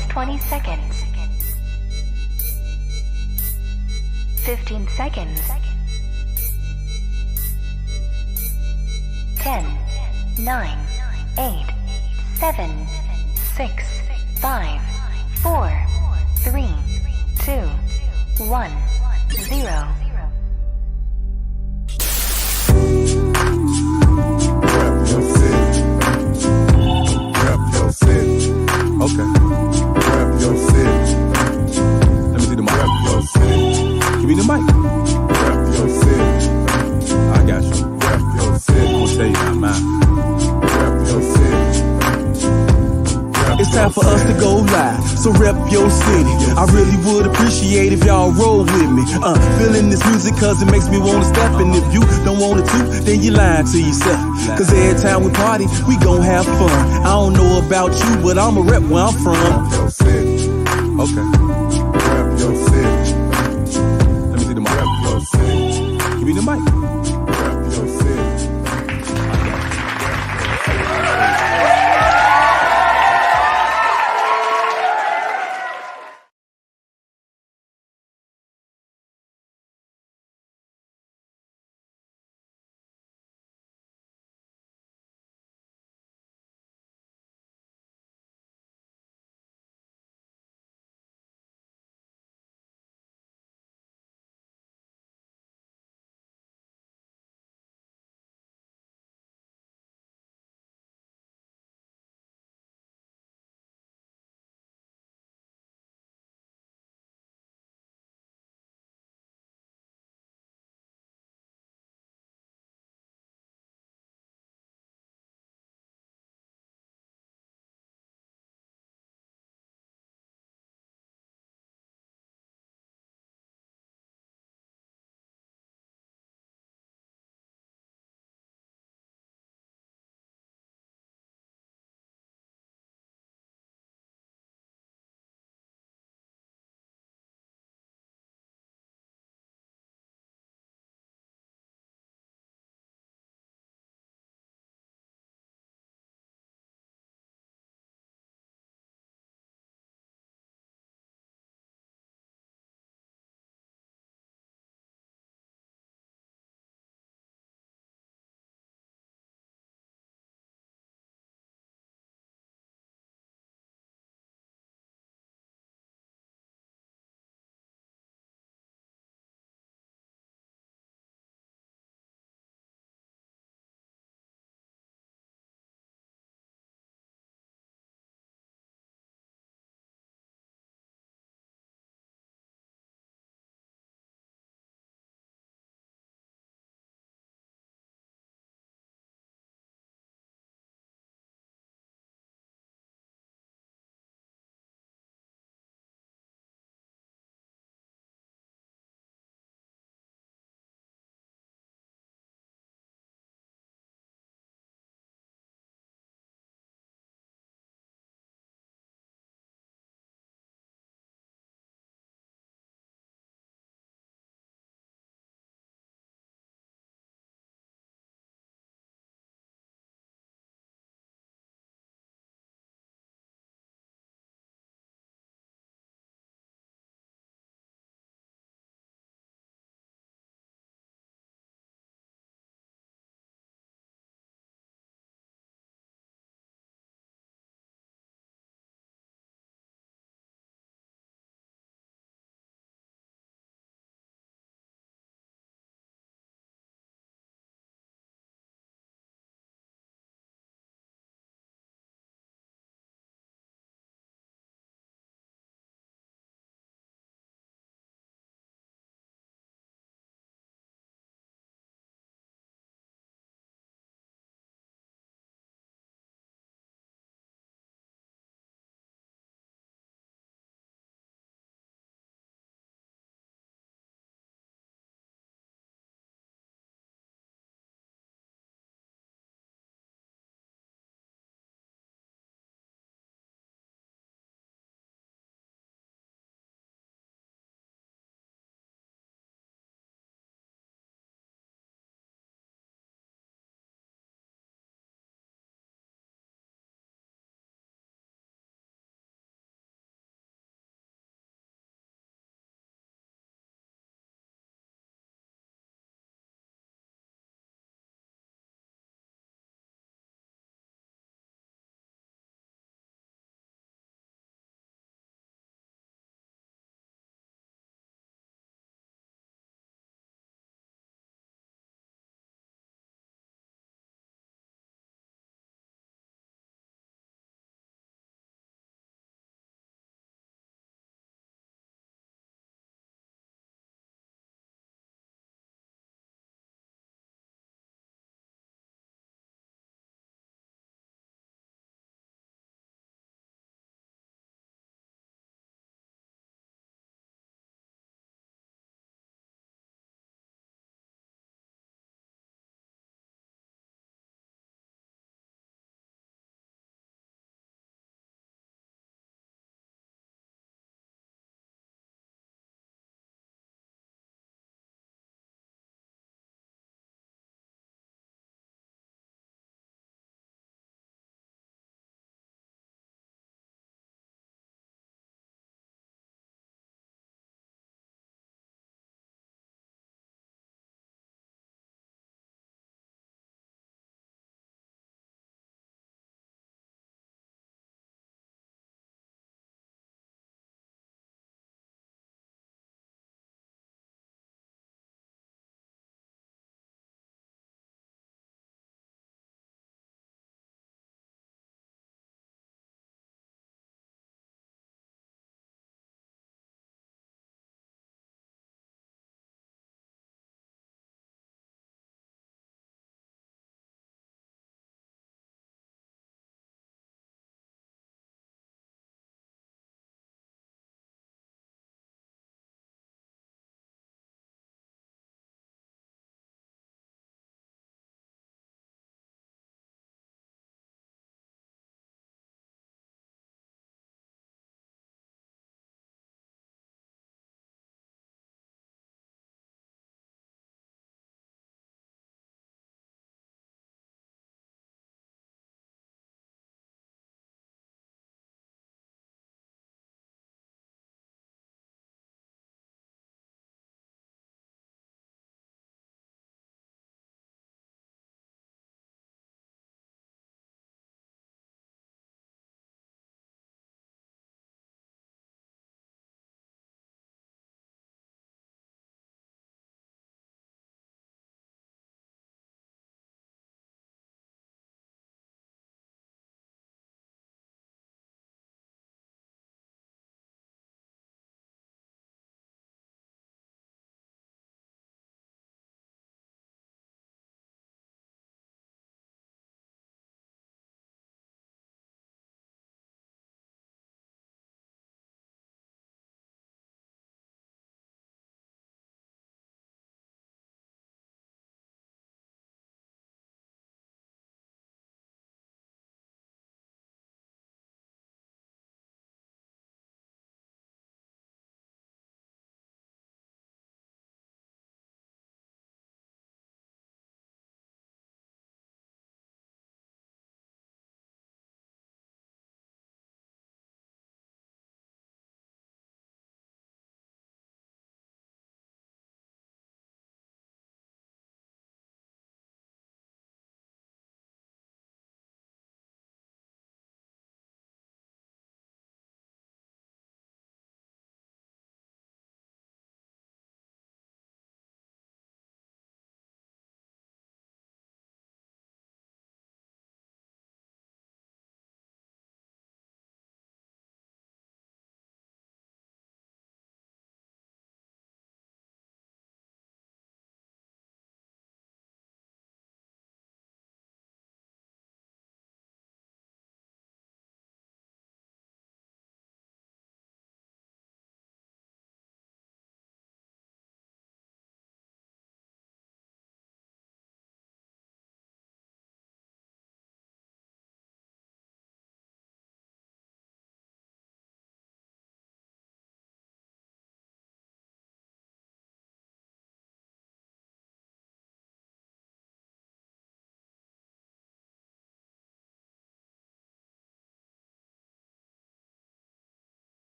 minus 20 seconds. 15 seconds. 10, 9, 8, 7, 6, 5, 4, 3, 2, 1, 0. Okay. Rep your city. Let me see the mic. Rep your city. Give me the mic. Rep your city. I got you. Rep your city. I'm gonna tell you about mine. Rep your city. It's time for us to go live, so rep your city. I really would appreciate if y'all roll with me. Feeling this music cause it makes me wanna step. And if you don't want it to, then you lying to yourself. Cause every time we party, we gon' have fun. I don't know about you, but I'ma rep where I'm from. Rep your city. Okay. Rep your city. Let me see the mic. Rep your city. Give me the mic. Rep your city.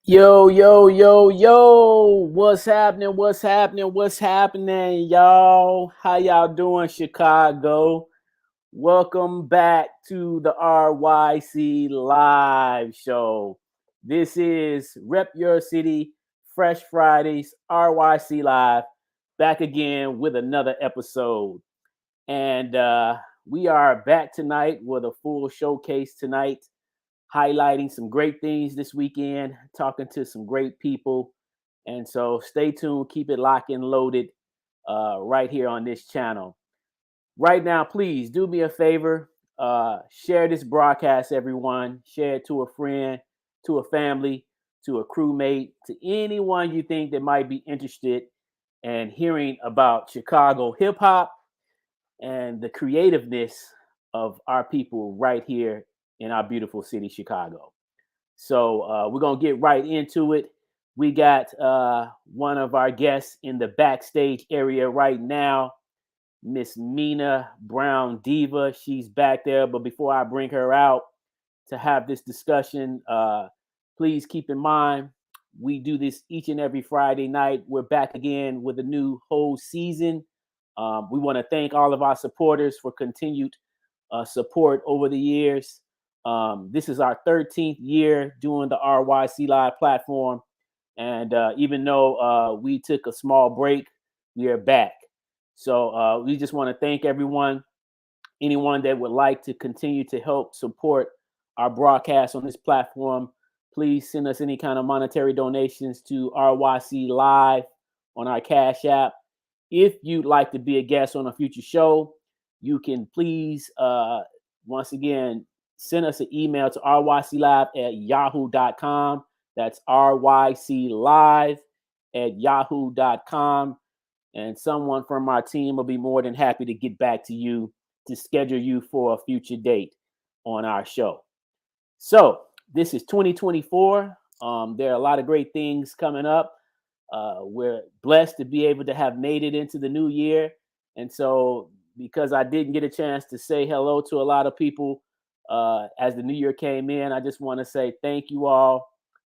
Yo, yo, yo, yo. What's happening? What's happening? What's happening, y'all? How y'all doing, Chicago? Welcome back to the RYC Live Show. This is Rep Your City, Fresh Fridays, RYC Live, back again with another episode. And we are back tonight with a full showcase tonight, highlighting some great things this weekend, talking to some great people. And so stay tuned, keep it locked and loaded right here on this channel. Right now, please do me a favor. Share this broadcast, everyone. Share it to a friend, to a family, to a crewmate, to anyone you think that might be interested in hearing about Chicago hip hop and the creativeness of our people right here in our beautiful city, Chicago. So we're going to get right into it. We got one of our guests in the backstage area right now, Miss Aminah Brown Diva. She's back there. But before I bring her out to have this discussion, please keep in mind, we do this each and every Friday night. We're back again with a new whole season. We want to thank all of our supporters for continued support over the years. This is our 13th year doing the RYC Live platform. And even though we took a small break, we are back. So we just want to thank everyone, anyone that would like to continue to help support our broadcast on this platform. Please send us any kind of monetary donations to RYC Live on our Cash App. If you'd like to be a guest on a future show, you can please, once again, send us an email to ryclive@yahoo.com. That's ryclive@yahoo.com. And someone from our team will be more than happy to get back to you to schedule you for a future date on our show. So this is 2024. There are a lot of great things coming up. We're blessed to be able to have made it into the new year. And so because I didn't get a chance to say hello to a lot of people as the new year came in, I just want to say thank you all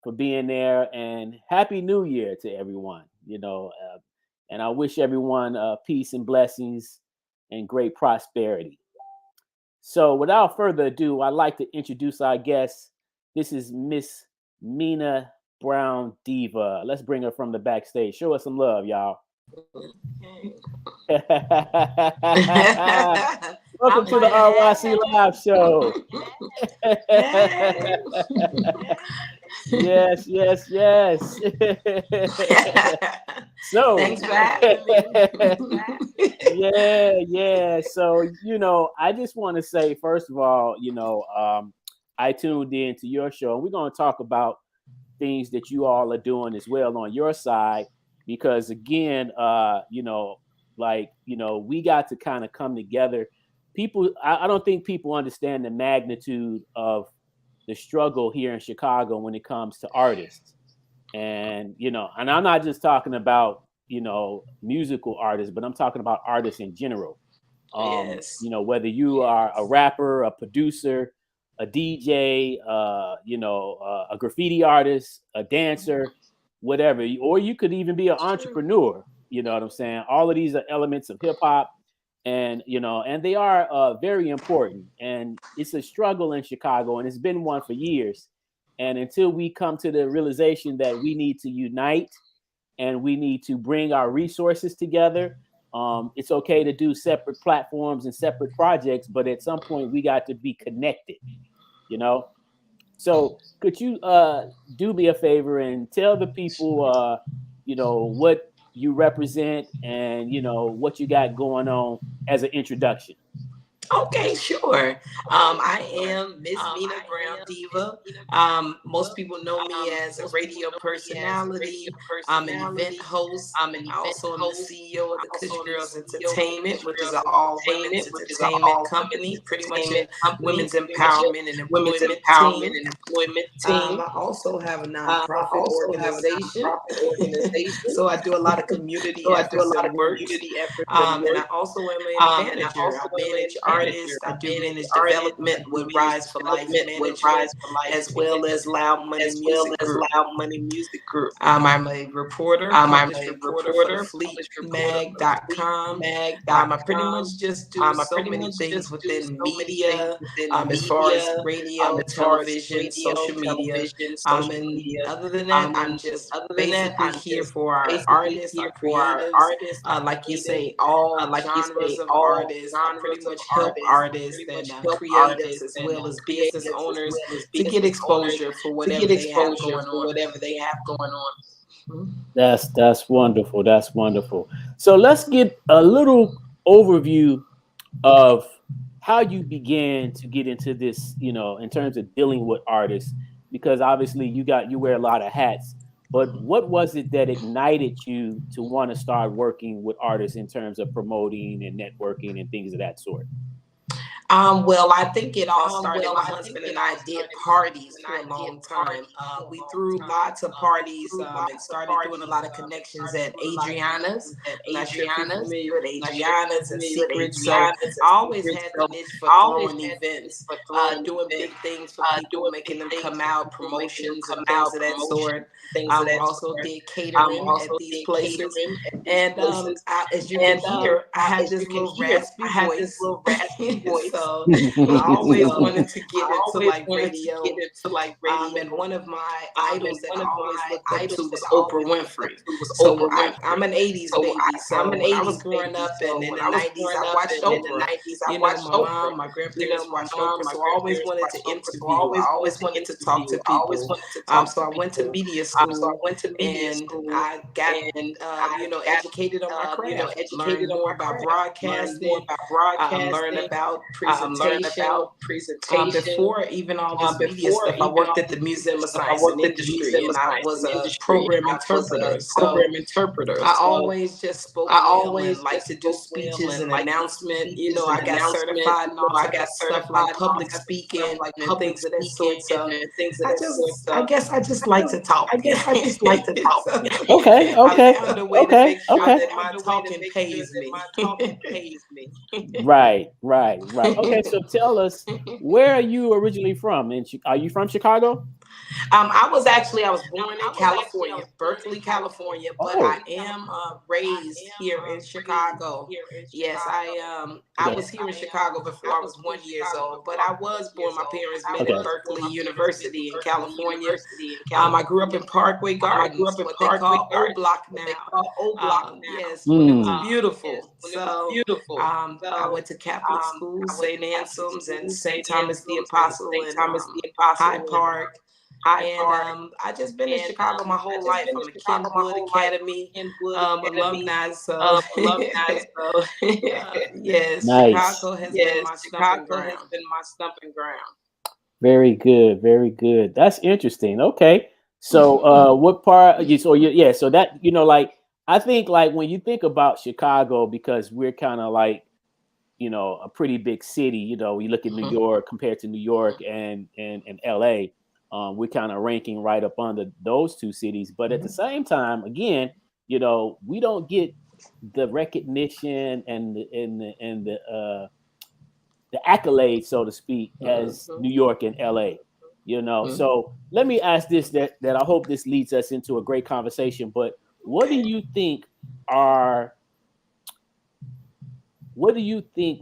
for being there and happy new year to everyone, and I wish everyone peace and blessings and great prosperity. So without further ado, I'd like to introduce our guest. This is Miss Aminah Brown Diva. Let's bring her from the backstage. Show us some love, y'all. Welcome to the RYC Live Show. Yes. So thanks for having me. Yeah. So, I just want to say, first of all, I tuned in to your show, and we're going to talk about things that you all are doing as well on your side, because again, we got to kind of come together. People, I don't think people understand the magnitude of the struggle here in Chicago when it comes to artists. And, and I'm not just talking about, musical artists, but I'm talking about artists in general. Yes. Whether you are a rapper, a producer, a DJ, a graffiti artist, a dancer, whatever, or you could even be an entrepreneur. You know what I'm saying? All of these are elements of hip hop, and and they are very important. And it's a struggle in Chicago, and it's been one for years. And until we come to the realization that we need to unite and we need to bring our resources together, it's okay to do separate platforms and separate projects, but at some point we got to be connected. So could you do me a favor and tell the people, what you represent and, what you got going on as an introduction? Okay, sure. I am Miss Aminah Brown Diva. Most people know me as a radio personality. I'm an event host. I also am the CEO of the Kush Girls Entertainment, which is an all women's entertainment company, pretty much a women's empowerment and employment team. I also have a nonprofit organization. So I do a lot of community efforts and work. And I also am a manager. I manage artist. I do manage development with Rise for Life Management, as well as Loud Money Music Group. I'm a reporter, published reporter for the FleetMag.com. I pretty much just do so many things within media, as far as radio, television, social media. And other than that, I'm just basically here for our artists, our creatives, like you say, all genres of artists. I pretty much help artists and creatives as well as business owners to get exposure for whatever they have going on. That's wonderful. That's wonderful. So let's get a little overview of how you began to get into this, in terms of dealing with artists, because obviously you wear a lot of hats. But what was it that ignited you to want to start working with artists in terms of promoting and networking and things of that sort? Well, I think it all started. My husband and I did parties for a long time. We threw lots of parties and started doing a lot of connections at Adriana's. I'm not sure if you're familiar with Adriana's and Secrets. So I always had the niche for throwing events, doing big things for people, making them come out, promotions and things of that sort. Also did catering at these places. And as you can hear, I have this little raspy voice. So I always wanted to get into like radio. And one of my idols that I always looked up to was Oprah Winfrey. So I'm an 80s baby. So when I was growing up and in the 90s, I watched Oprah. My mom, my grandparents watched Oprah. So I always wanted to interview. I always wanted to talk to people. So I went to media school and I got, educated on my craft, learned more about broadcasting, learned about presentation. Before even all this media stuff, I worked at the Museum of Science and Industry, and I was a program interpreter. So I always just spoke well and liked to do speeches and announcement. I got certified in all types of stuff like public speaking and things of that sort. So I guess I just like to talk. Okay. I found a way to make sure that my talking pays me. Right. Okay, so tell us, where are you originally from? And are you from Chicago? I was born in California, Berkeley, California, but I am raised here in Chicago. Yes, I was here in Chicago before I was 1 year old, but I was born. My parents met at Berkeley University in California. I grew up in Parkway Gardens, what they call O Block now. Yes, when it was beautiful. So I went to Catholic school, St. Anselm's and St. Thomas the Apostle in Hyde Park. And I just been in Chicago my whole life. I'm a Kenwood Academy alumni. So yes, nice. Chicago has been my stumping ground. Very good. That's interesting. Okay, so what part? So that like, I think like when you think about Chicago, because we're kind of like, a pretty big city. We look at New York compared to New York and LA. We're kind of ranking right up under those two cities, but at the same time, again, we don't get the recognition and the accolades, so to speak, as New York and LA. So let me ask this, that I hope this leads us into a great conversation. But what do you think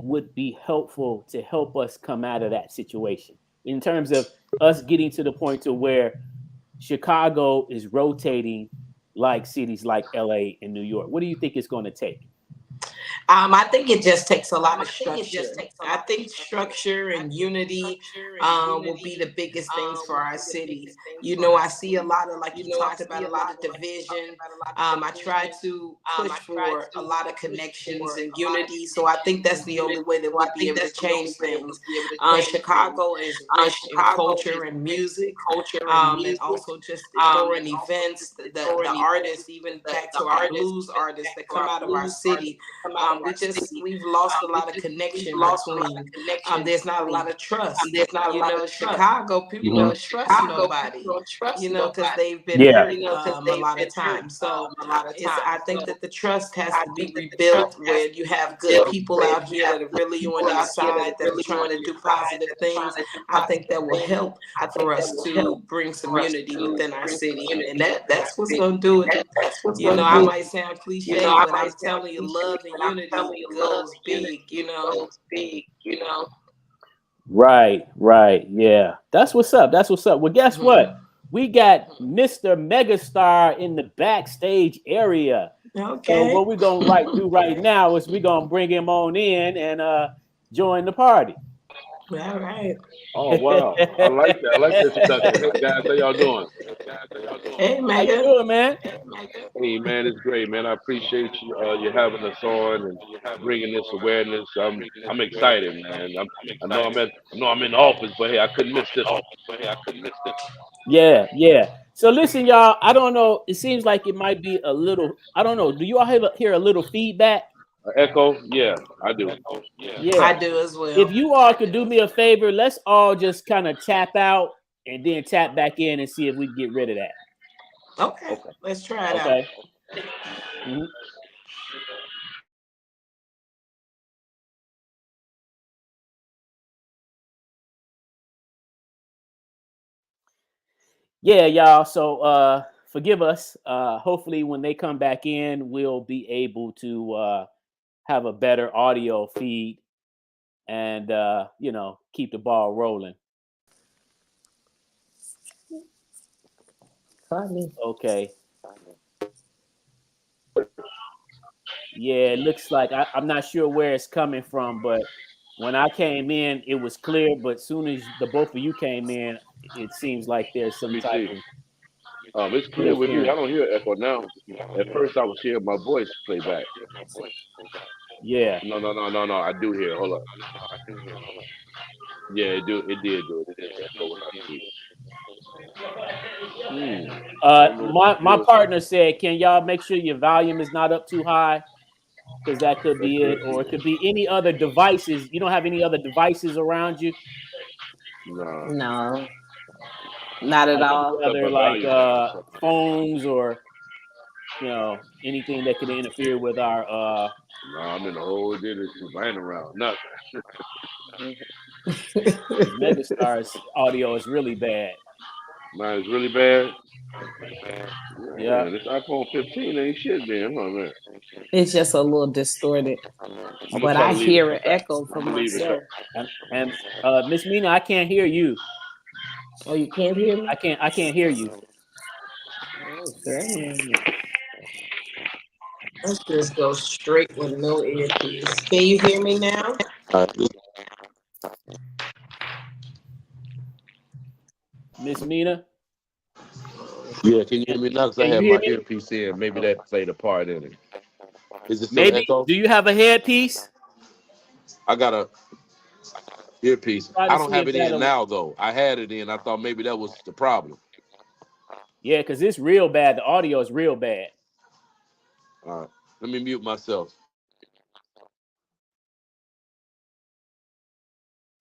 would be helpful to help us come out of that situation, in terms of us getting to the point to where Chicago is rotating like cities like LA and New York? What do you think it's going to take? I think it just takes a lot of structure. I think structure and unity will be the biggest things for our city. I see a lot of, like you talked about, a lot of division. I try to push for a lot of connections and unity. So I think that's the only way that we'll be able to change things. Chicago is rich in culture and music, and also just throwing events. The artists, even back to our blues artists that come out of our city, We've lost a lot of connection between. There's not a lot of trust. Chicago people don't trust nobody. Because they've been hurt a lot of times. So I think that the trust has to be rebuilt, where you have good people out here that are really on your side, that are trying to do positive things. I think that will help for us to bring some unity within our city, and that's what's gonna do it. I might sound cliche, but I'm telling you, love and unity goes big. Right. Yeah. That's what's up. Well, guess what? We got Mr. Megastar in the backstage area. Okay. So what we're gonna do right now is we're gonna bring him on in and join the party. All right. Oh wow, I like that. I like this introduction. Hey guys, how y'all doing? Hey, How you Mega. doing, man? Hey man, it's great, man. I appreciate you having us on and bringing this awareness. I'm excited, man. I know I'm in the office, but hey, I couldn't miss this one. Yeah. So listen, y'all. I don't know. It seems like it might be a little. I don't know. Do you all hear a little feedback? Echo? Yeah, I do. Yeah. I do as well. If you all could do me a favor, let's all just kind of tap out and then tap back in and see if we can get rid of that. Okay. Let's try it out. Mm-hmm. Yeah, y'all. So forgive us. Hopefully when they come back in, we'll be able to have a better audio feed and keep the ball rolling. Funny. Okay. Yeah, it looks like I'm not sure where it's coming from, but when I came in, it was clear. But as soon as the both of you came in, it seems like there's some type of It's clear with me. I don't hear echo now. At first, I was hearing my voice play back. Yeah. No. I do hear. Hold up. Yeah, it did do it. It did echo when I speak. My partner said, can y'all make sure your volume is not up too high? Because that could be it, or it could be any other devices. You don't have any other devices around you? No, not at all. Other like phones or anything that could interfere with our No, I'm in the whole day. This ran around nothing. Megastar's audio is really bad. Mine is really bad. Yeah, man, this iPhone 15 ain't shit, man. Huh, man. It's just a little distorted, but I hear an echo from myself. And Miss Mina, I can't hear you. Oh, you can't hear me? I can't hear you. Oh, let's just go straight with no earpiece. Can you hear me now? Miss Mina? Yeah, can you hear me now? Because I Can have you hear my me? earpiece in. Maybe that played a part in it. Is it still Maybe. echo? Do you have a headpiece? I got a earpiece. Try to I don't see have if it in that'll- now, though. I had it in. I thought maybe that was the problem. Yeah, because it's real bad. The audio is real bad. All right. Let me mute myself.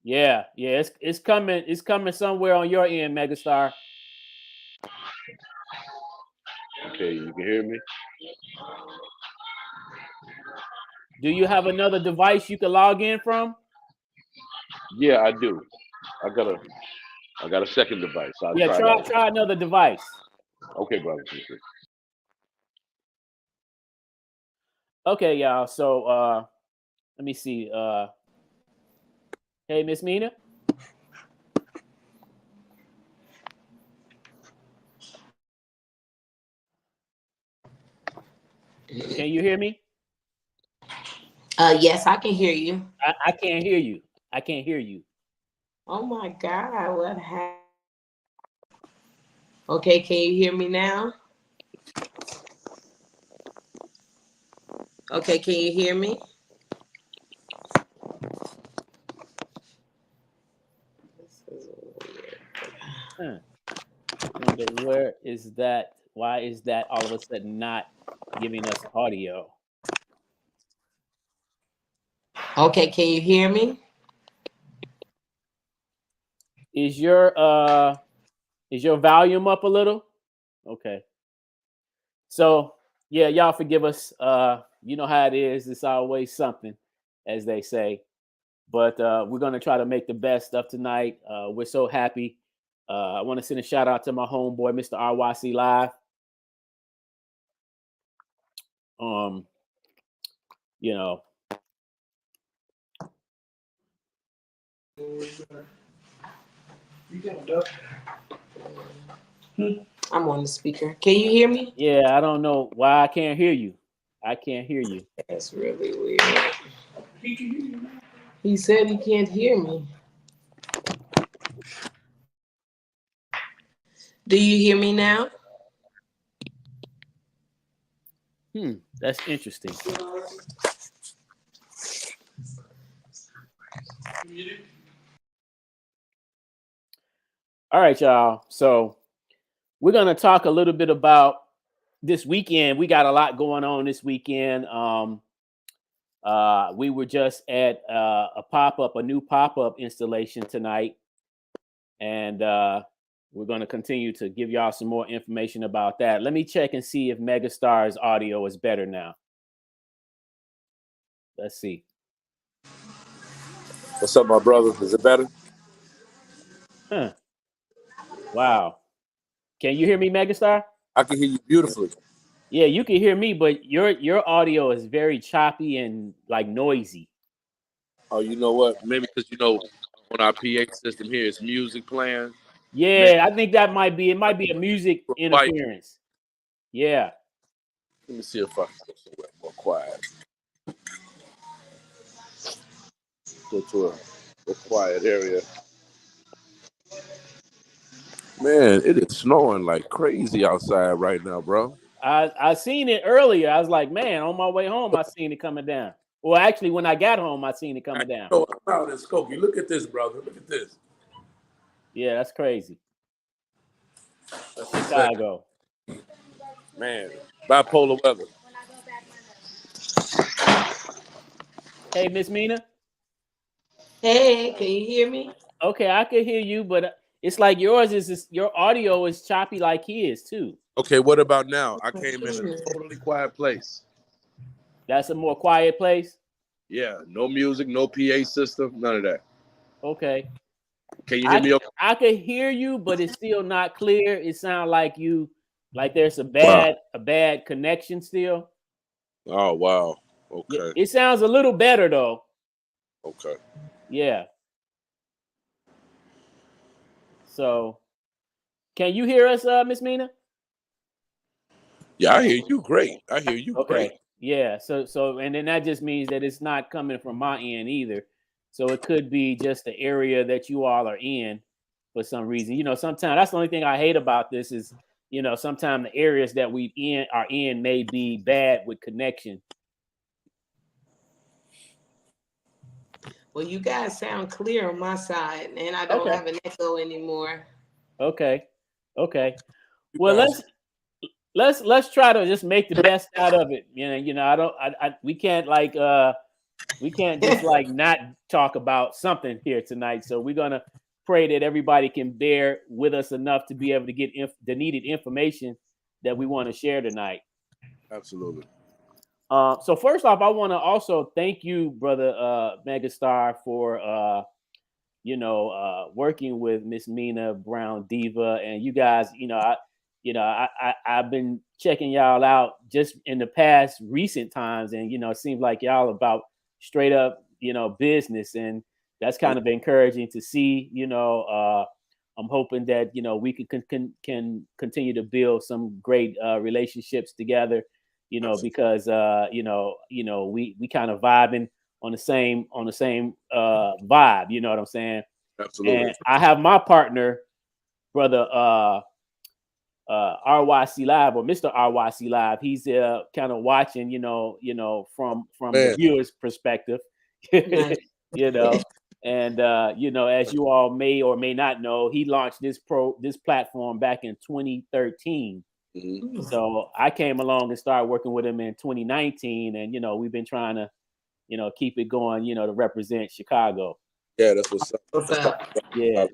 Yeah. It's coming. It's coming somewhere on your end, Megastar. Okay, you can hear me? Do you have another device you can log in from? Yeah, I do. I got a second device. I'll try another device. Okay, brother. Okay, y'all. So let me see. Hey, Miss Mina. Can you hear me? Yes, I can hear you. I can't hear you. I can't hear you. Oh my God, what happened? Okay, can you hear me now? Okay, can you hear me? This is weird. Wonder where is that? Why is that all of a sudden not giving us audio? Okay, can you hear me? Is your volume up a little? Okay. So yeah, y'all forgive us. You know how it is. It's always something, as they say. But we're gonna try to make the best of tonight. We're so happy. I want to send a shout out to my homeboy, Mr. RYC Live. You know, I'm on the speaker. Can you hear me? yeah, I don't know why I can't hear you. I can't hear you. That's really weird. He said he can't hear me. Do you hear me now? That's interesting. All right, y'all. So we're gonna talk a little bit about this weekend. We got a lot going on this weekend. We were just at a new pop-up installation tonight, and we're going to continue to give y'all some more information about that. Let me check and see if Megastar's audio is better now. Let's see. What's up, my brother? Is it better? Huh. Wow. Can you hear me, Megastar? I can hear you beautifully. Yeah, you can hear me, but your audio is very choppy and like noisy. Oh, you know what? Maybe because on our PA system here, it's music playing. Yeah, Maybe. I think it might be a music interference. Yeah. Let me see if I can go somewhere more quiet. Go to a quiet area. Man, it is snowing like crazy outside right now, bro. I seen it earlier. I was like, man, on my way home, I seen it coming down. Well, actually, when I got home, I seen it coming down. Oh, wow, this Skokie. Look at this, brother. Look at this. Yeah, that's crazy. That's Chicago. Man, bipolar weather. Hey, Miss Mina. Hey, can you hear me? Okay, I can hear you, but it's like your audio is choppy like his too. Okay, what about now? I came in a totally quiet place. That's a more quiet place. Yeah, no music, no PA system, none of that. Okay. Can you hear me? Okay? I could hear you, but it's still not clear. It sounds like there's a bad connection still. Oh wow. Okay. It sounds a little better though. Okay. Yeah. So, can you hear us, Miss Mina? Yeah, I hear you great. I hear you great. Yeah. So, and then that just means that it's not coming from my end either. So it could be just the area that you all are in for some reason. Sometimes that's the only thing I hate about this is, sometimes the areas that we are in may be bad with connection. Well, you guys sound clear on my side, and I don't have an echo anymore. Okay. Well, let's try to just make the best out of it. We can't just like not talk about something here tonight. So we're gonna pray that everybody can bear with us enough to be able to get the needed information that we want to share tonight. Absolutely. So first off, I want to also thank you, brother Megastar, for working with Miss Mina Brown Diva, and you guys. I've been checking y'all out just in the past recent times, and it seems like y'all about straight up business, and that's kind of encouraging to see. I'm hoping that we can continue to build some great relationships together. Because we kind of vibing on the same vibe. You know what I'm saying? Absolutely. And I have my partner, brother RYC Live, or Mr. RYC Live. He's kind of watching, from the viewer's perspective. And as you all may or may not know, he launched this platform back in 2013. So I came along and started working with him in 2019, and we've been trying to keep it going, to represent Chicago. Yeah, that's what's up. What's up? Yeah.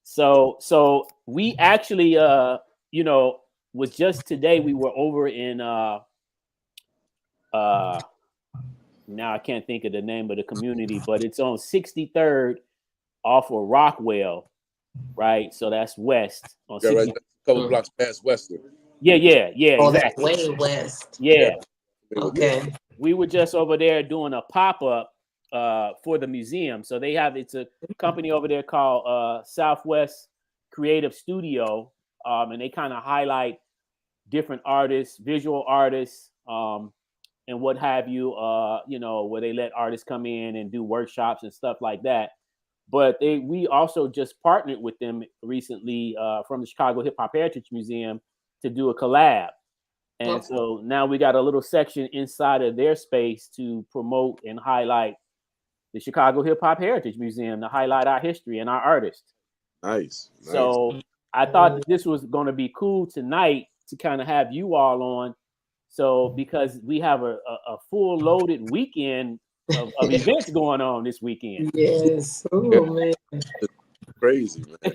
So we actually was just today we were over in now I can't think of the name of the community, but it's on 63rd off of Rockwell, right? So that's west on 60. Right, a couple blocks past Western. Yeah, Oh, exactly. that's way west. Yeah. Okay. We were just over there doing a pop-up for the museum. So it's a company over there called Southwest Creative Studio, and they kind of highlight different artists, visual artists, and what have you, where they let artists come in and do workshops and stuff like that. But we also just partnered with them recently from the Chicago Hip Hop Heritage Museum to do a collab. And so now we got a little section inside of their space to promote and highlight the Chicago Hip Hop Heritage Museum, to highlight our history and our artists. Nice. So I thought this was going to be cool tonight to kind of have you all on. So because we have a full loaded weekend of events going on this weekend. Yes. Oh, man. Crazy, man.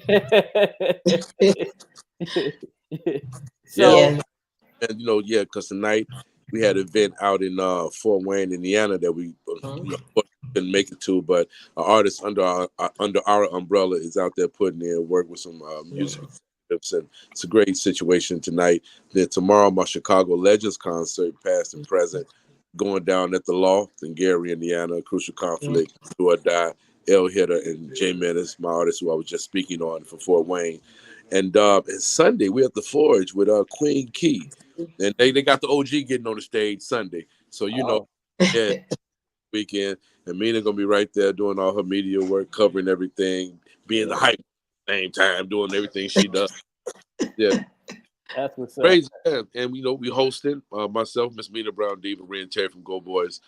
So, and because tonight we had an event out in Fort Wayne, Indiana that we couldn't make it to, but an artist under our umbrella is out there putting in work with some music. And it's a great situation tonight. Then tomorrow, my Chicago Legends concert, past and present, going down at the Loft in Gary, Indiana. Crucial Conflict, Do or Die, L Hitter, and J Menace, my artist who I was just speaking on for Fort Wayne. And Sunday, we're at the Forge with Queen Key. And they got the OG getting on the stage Sunday. So, weekend. Aminah going to be right there doing all her media work, covering everything, being the hype at the same time, doing everything she does. Yeah. That's what's up. Crazy. And, we hosting myself, Miss Mina Brown, Diva, Ray and Terry from Go Boys,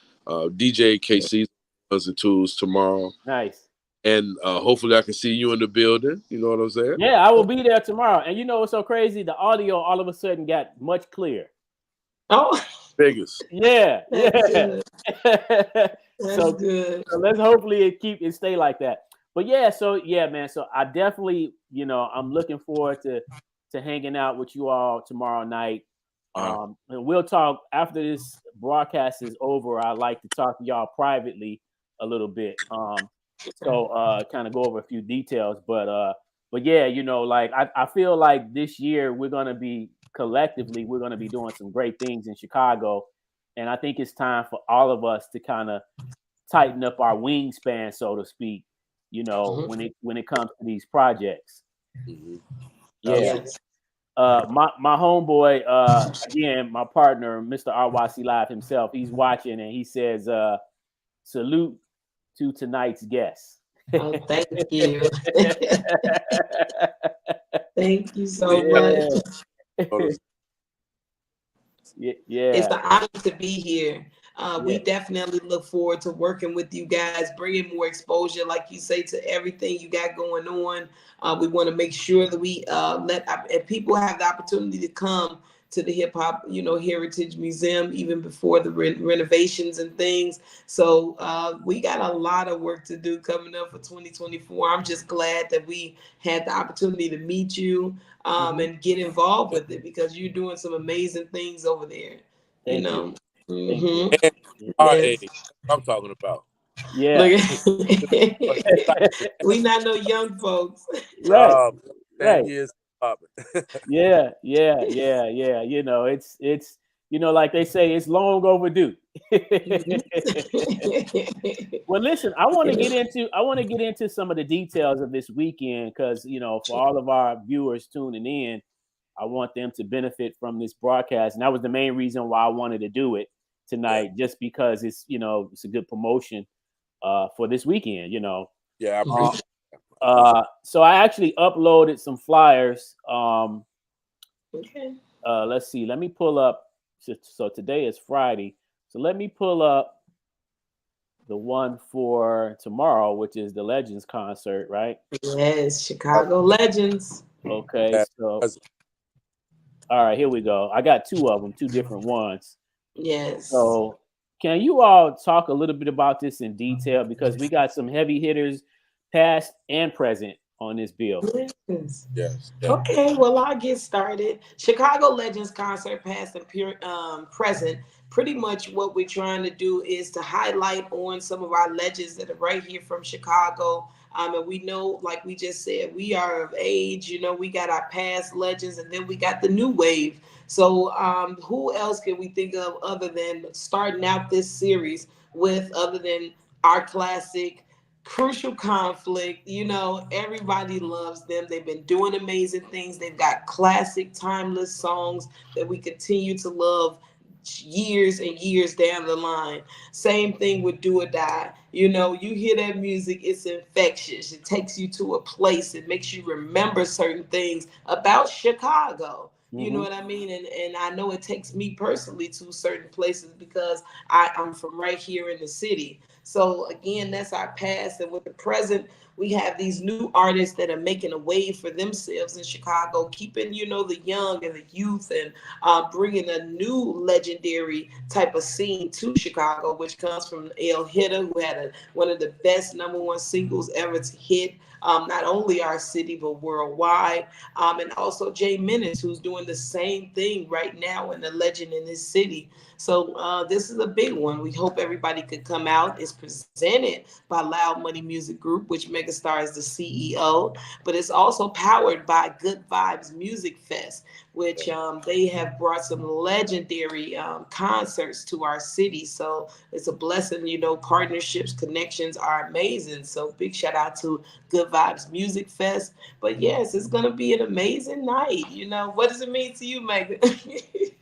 Dee J KCeaser, Ones and Twos tomorrow. Nice. And hopefully I can see you in the building. You know what I'm saying? Yeah, I will be there tomorrow. And you know what's so crazy? The audio all of a sudden got much clearer. Oh, biggest. Yeah. That's So good. So let's hopefully it stay like that. But man. So I definitely, I'm looking forward to hanging out with you all tomorrow night. And we'll talk after this broadcast is over. I'd like to talk to y'all privately a little bit. So kind of go over a few details. But yeah, I feel like this year we're gonna be doing some great things in Chicago. And I think it's time for all of us to kind of tighten up our wingspan, so to speak, when it comes to these projects. Mm-hmm. Yeah. My homeboy, again, my partner, Mr. RYC Live himself, he's watching and he says, salute to tonight's guest. Oh, thank you. Thank you so much. Yeah. It's an honor to be here. We definitely look forward to working with you guys, bringing more exposure, like you say, to everything you got going on. We want to make sure that we let people have the opportunity to come to the Hip Hop, Heritage Museum, even before the renovations and things. So we got a lot of work to do coming up for 2024. I'm just glad that we had the opportunity to meet you and get involved with it, because you're doing some amazing things over there. Thank you. Yes. I'm talking about. Yeah. We not no young folks. Right. 10 years. Yeah. It's like they say, it's long overdue. Well, listen, I want to get into some of the details of this weekend, because for all of our viewers tuning in, I want them to benefit from this broadcast, and that was the main reason why I wanted to do it tonight, just because it's it's a good promotion for this weekend. Yeah, I appreciate so I actually uploaded some flyers. Okay. Let's see. Let me pull up. So today is Friday. So let me pull up the one for tomorrow, which is the Legends concert, right? Yes, Chicago Legends. Okay. So, all right, here we go. I got two of them, two different ones. Yes. So can you all talk a little bit about this in detail? Because we got some heavy hitters, past and present, on this bill. Yes. Yes. Okay, well, I'll get started. Chicago Legends Concert, past and present. Pretty much what we're trying to do is to highlight on some of our legends that are right here from Chicago. And we know, like we just said, we are of age. You know, we got our past legends, and then we got the new wave. So, who else can we think of other than starting out this series with, other than our classic? Crucial Conflict, you know, everybody loves them. They've been doing amazing things. They've got classic, timeless songs that we continue to love years and years down the line. Same thing with Do or Die. You know, you hear that music, it's infectious. It takes you to a place. It makes you remember certain things about Chicago. You know what I mean? And I know it takes me personally to certain places because I'm from right here in the city. So again, that's our past. And with the present, we have these new artists that are making a wave for themselves in Chicago, keeping, you know, the young and the youth, and bringing a new legendary type of scene to Chicago, which comes from El Hitter, who had one of the best #1 singles ever to hit not only our city but worldwide, and also Jay Menace, who's doing the same thing right now and a legend in his city. So this is a big one. We hope everybody could come out. It's presented by Loud Money Music Group, which Megastar is the CEO, but it's also powered by Good Vibes Music Fest, which they have brought some legendary concerts to our city. So it's a blessing. You know, partnerships, connections are amazing. So big shout out to Good Vibes Music Fest. But yes, it's going to be an amazing night. You know, what does it mean to you, Megan?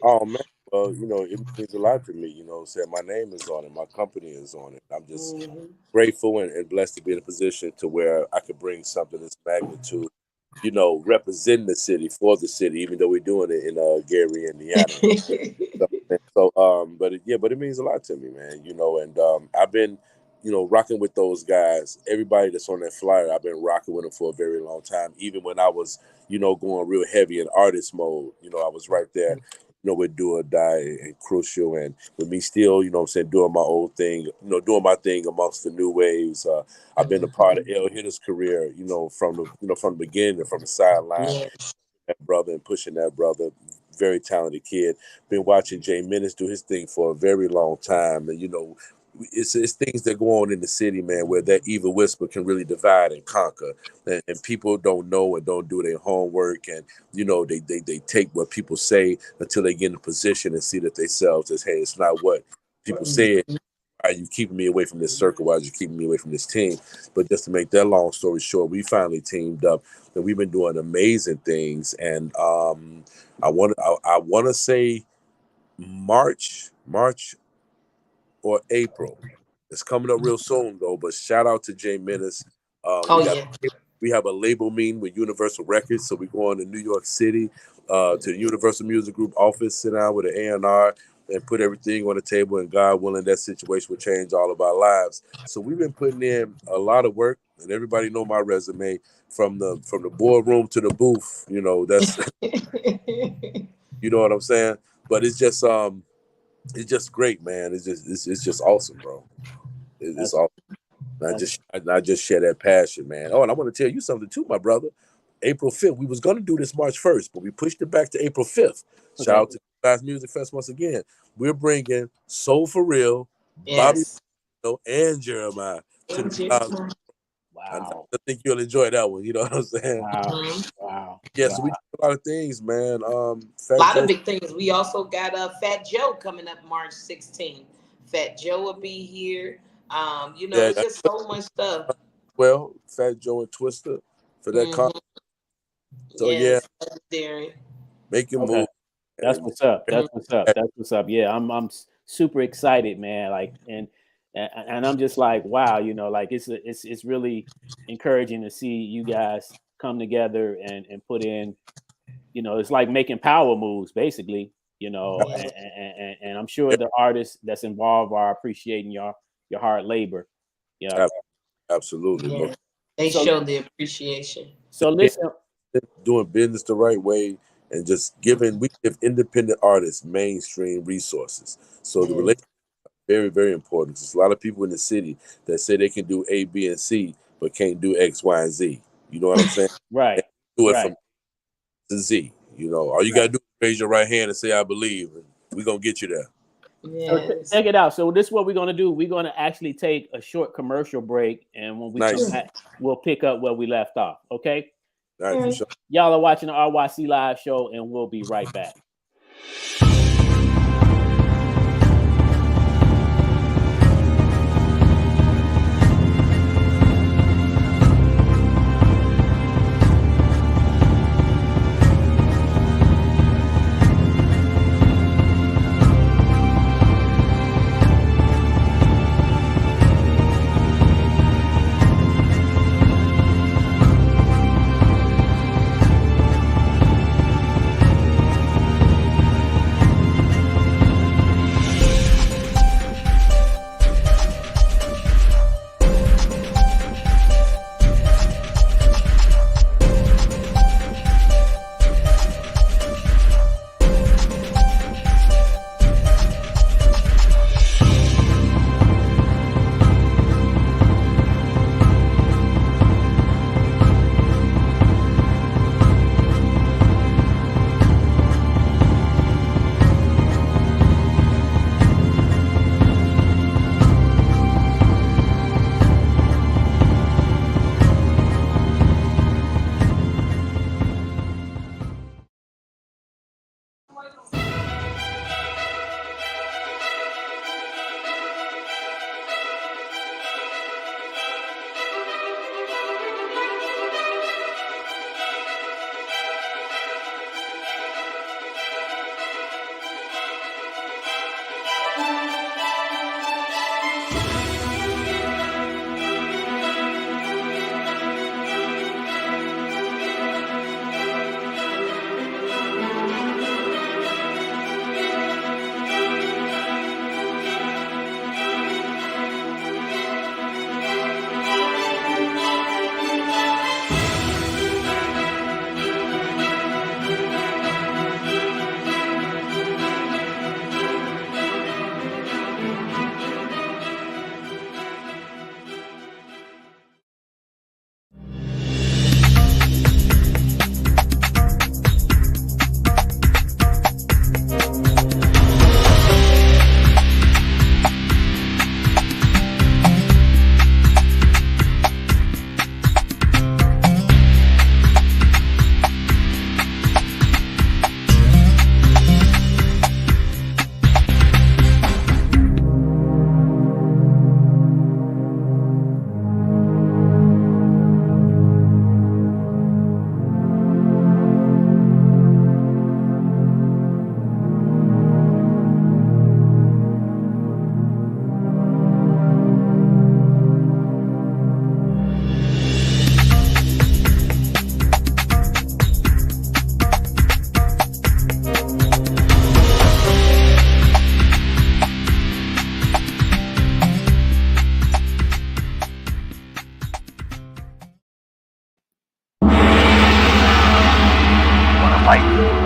Oh man, well, it means a lot to me. Saying my name is on it, my company is on it. I'm just Mhm. grateful and blessed to be in a position to where I could bring something this magnitude. Representing the city for the city, even though we're doing it in Gary, Indiana. But it means a lot to me, man. And I've been, rocking with those guys. Everybody that's on that flyer, I've been rocking with them for a very long time. Even when I was, going real heavy in artist mode, I was right there, with Do or Die and Crucial, and with me still, what I'm saying, doing my old thing, doing my thing amongst the new waves. I've been a part of El Hitter's career, from the beginning and from the sideline, Yeah. that brother and pushing that brother. Very talented kid. Been watching Jay Menace do his thing for a very long time, and it's things that go on in the city, man, where that evil whisper can really divide and conquer, and people don't know and don't do their homework, and they take what people say until they get in a position and see that themselves as, hey, it's not what people say. Why are you keeping me away from this circle? Why are you keeping me away from this team? But just to make that long story short, we finally teamed up, and we've been doing amazing things. And I want to say March or April. It's coming up real soon though. But shout out to Jay Menace. Oh yeah. We have a label meeting with Universal Records, so we're going to New York City to the Universal Music Group office, sit down with an A&R and put everything on the table. And God willing, that situation will change all of our lives. So we've been putting in a lot of work, and everybody know my resume from the boardroom to the booth. That's you know what I'm saying. But it's just great, man. It's just awesome, bro. It's That's awesome. that's I just share that passion, man. Oh, and I want to tell you something too, my brother. April 5th. We was gonna do this March 1st, but we pushed it back to April 5th. Shout okay. out to Last Music Fest once again. We're bringing Soul for Real, Bobby Yes. and Jeremiah to the Browns. I Wow. think you'll enjoy that one. You know what I'm saying? Wow. Mhm. Wow. Yeah, Wow. so we do a lot of things, man. A Fat lot of Joe. big things. We also got Fat Joe coming up March 16th. Fat Joe will be here. Yeah, It's just so much stuff. well, Fat Joe and Twister for that con. Hmm. So yeah, Yes, legendary. make your Okay. move. That's And what's up. That's what's up. That's what's up. Yeah, I'm super excited, man. Like, and I'm just like, wow, like it's really encouraging to see you guys come together and put in, it's like making power moves, basically, Yeah. and I'm sure the artists that's involved are appreciating your hard labor. Yeah. Absolutely. Yeah. Most They So show the appreciation. so listen. doing business the right way, and just we give independent artists mainstream resources. So the relationship is very, very important. There's a lot of people in the city that say they can do A, B, and C, but can't do X, Y, and Z. You know what I'm saying? Right. Do it from to Z. All you gotta do is raise your right hand and say I believe, and we're gonna get you there. So check it out. So this is what we're gonna do. We're gonna actually take a short commercial break, and when we come back, we'll pick up where we left off. Okay. All right, for sure. Y'all are watching the RYC Live show, and we'll be right back.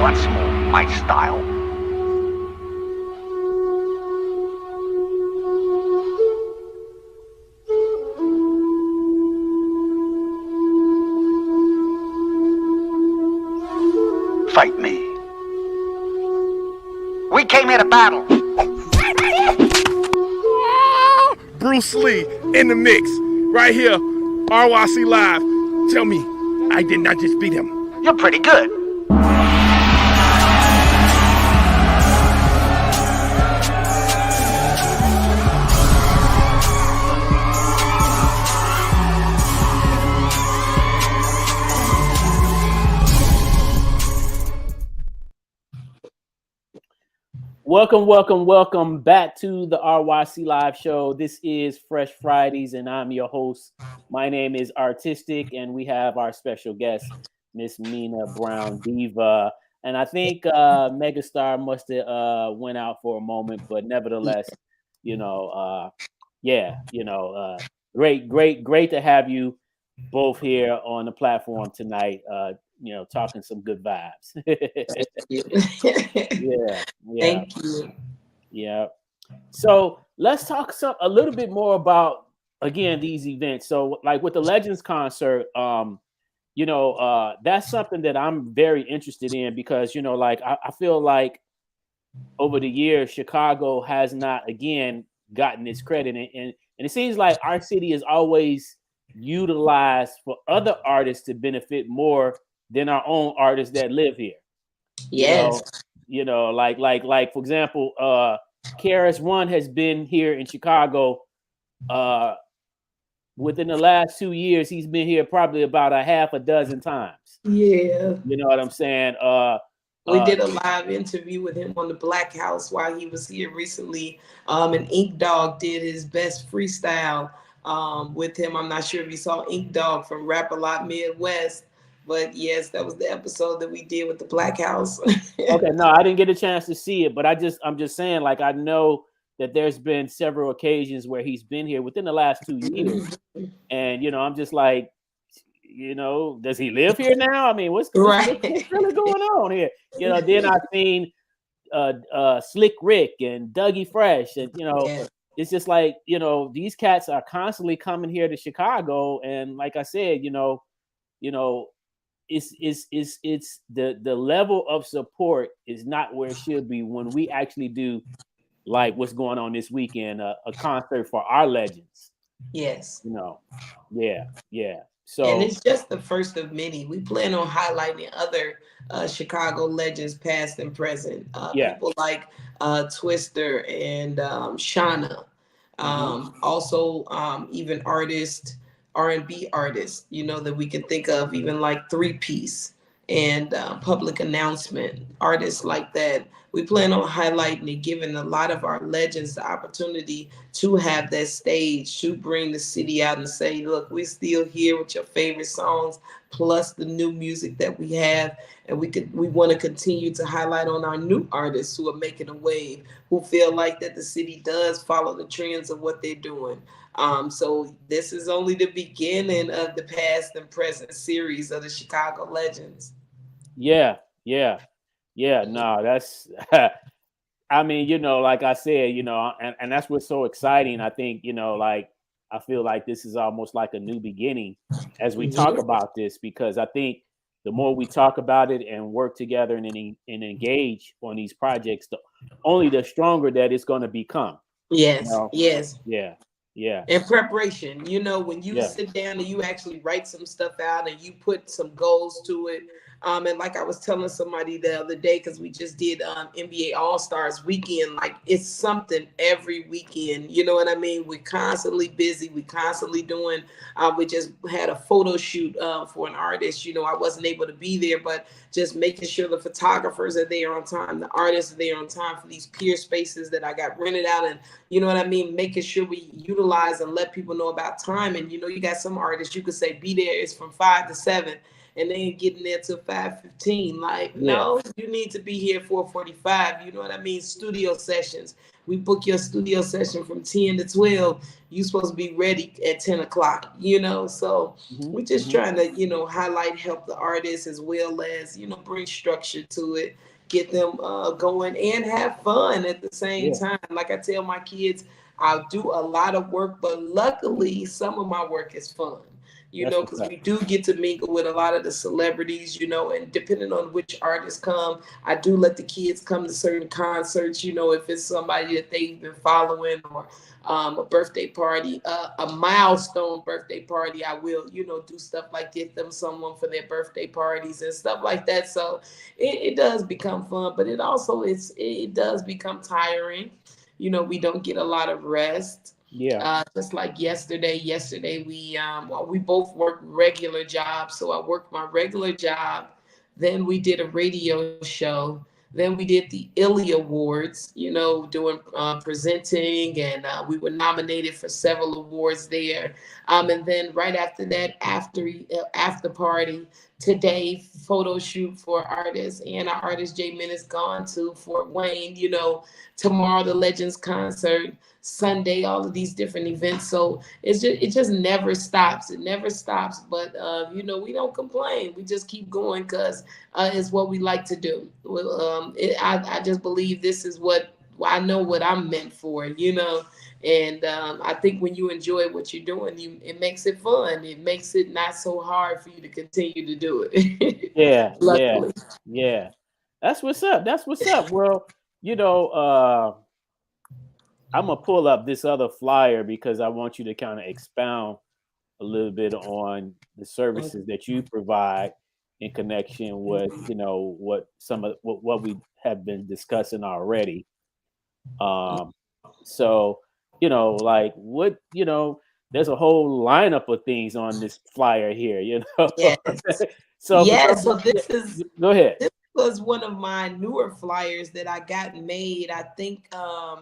Once more, my style. Fight me. We came here to battle. Bruce Lee in the mix, right here, RYC Live. Tell me, I did not just beat him. You're pretty good. Welcome back to the RYC Live show. This is Fresh Fridays, and I'm your host. My name is Artistic, and we have our special guest, Miss Aminah Brown Diva. And I think Megastar must have went out for a moment, but nevertheless, great to have you both here on the platform tonight. talking some good vibes. Thank you. Yeah, yeah, Thank you. yeah. So let's talk a little bit more about again these events. So like with the Legends concert, that's something that I'm very interested in because like I feel like over the years Chicago has not again gotten its credit, and it seems like our city is always utilized for other artists to benefit more than our own artists that live here. You Yes. know, like for example, KRS One has been here in Chicago. Within the last 2 years, he's been here probably about a half a dozen times. Yeah. You know what I'm saying? We did a live interview with him on the Black House while he was here recently. And Ink Dog did his best freestyle with him. I'm not sure if you saw Ink Dog from Rap A Lot Midwest, but yes, that was the episode that we did with the Black House. Okay, no, I didn't get a chance to see it, but I'm just saying, like, I know that there's been several occasions where he's been here within the last 2 years, and I'm just like, does he live here now? I mean, what's Right. really going on here? Then I've seen Slick Rick and Dougie Fresh, and Yeah. it's just like these cats are constantly coming here to Chicago, and like I said, it's the level of support is not where it should be when we actually do like what's going on this weekend, a concert for our legends. Yes. Yeah. And So it's just the first of many. We plan on highlighting other Chicago legends, past and present. yeah. People like Twister and Shauna. Also, even artists, R&B artists, that we can think of, even like Three Piece and Public Announcement, artists like that. We plan on highlighting and giving a lot of our legends the opportunity to have that stage, to bring the city out and say, look, we're still here with your favorite songs, plus the new music that we have. And we want to continue to highlight on our new artists who are making a wave, who feel like that the city does follow the trends of what they're doing. So this is only the beginning of the past and present series of the Chicago Legends. Yeah. No, that's I mean, like I said, and that's what's so exciting. I think, like I feel like this is almost like a new beginning as we talk about this, because I think the more we talk about it and work together and engage on these projects, only the stronger that it's going to become. Yes, yes. Yeah. In preparation, when you sit down and you actually write some stuff out and you put some goals to it. And like I was telling somebody the other day, because we just did NBA All-Stars weekend, like it's something every weekend. You know what I mean? We're constantly busy. We constantly doing, we just had a photo shoot for an artist. I wasn't able to be there, but just making sure the photographers are there on time, the artists are there on time for these peer spaces that I got rented out. And you know what I mean? Making sure we utilize and let people know about time. And, you got some artists, you could say, be there, it's from 5 to 7. And they ain't getting there till 5:15. Like, no, you need to be here 4:45. You know what I mean? Studio sessions. We book your studio session from 10 to 12. You supposed to be ready at 10 o'clock, So we're just trying to, highlight, help the artists, as well as, bring structure to it, get them going and have fun at the same time. Like I tell my kids, I'll do a lot of work, but luckily some of my work is fun. Because we do get to mingle with a lot of the celebrities, and depending on which artists come, I do let the kids come to certain concerts, if it's somebody that they've been following, or a birthday party, a milestone birthday party, I will, do stuff like get them someone for their birthday parties and stuff like that. So it does become fun, but it also it does become tiring. We don't get a lot of rest. Just like yesterday we both worked regular jobs. So I worked my regular job. Then we did a radio show. Then we did the Illy Awards, doing presenting, and we were nominated for several awards there. And then right after that, after party, today photo shoot for artists, and our artist J Min is gone to Fort Wayne. You know, tomorrow the Legends concert, Sunday, all of these different events. So it just never stops. It never stops. But you know, we don't complain. We just keep going because it's what we like to do. Well, I just believe this is what I know what I'm meant for. You know. And I think when you enjoy what you're doing, it makes it fun. It makes it not so hard for you to continue to do it. Yeah, yeah, Luckily. yeah. That's what's up. That's what's up. Well, you know, I'm gonna pull up this other flyer because I want you to kind of expound a little bit on the services that you provide in connection with, you know, what some of what we have been discussing already. Um, so, you know, like what, you know, there's a whole lineup of things on this flyer here, you know. Yes. So for Yes. some, So yeah, this go ahead. was one of my newer flyers that I got made, I think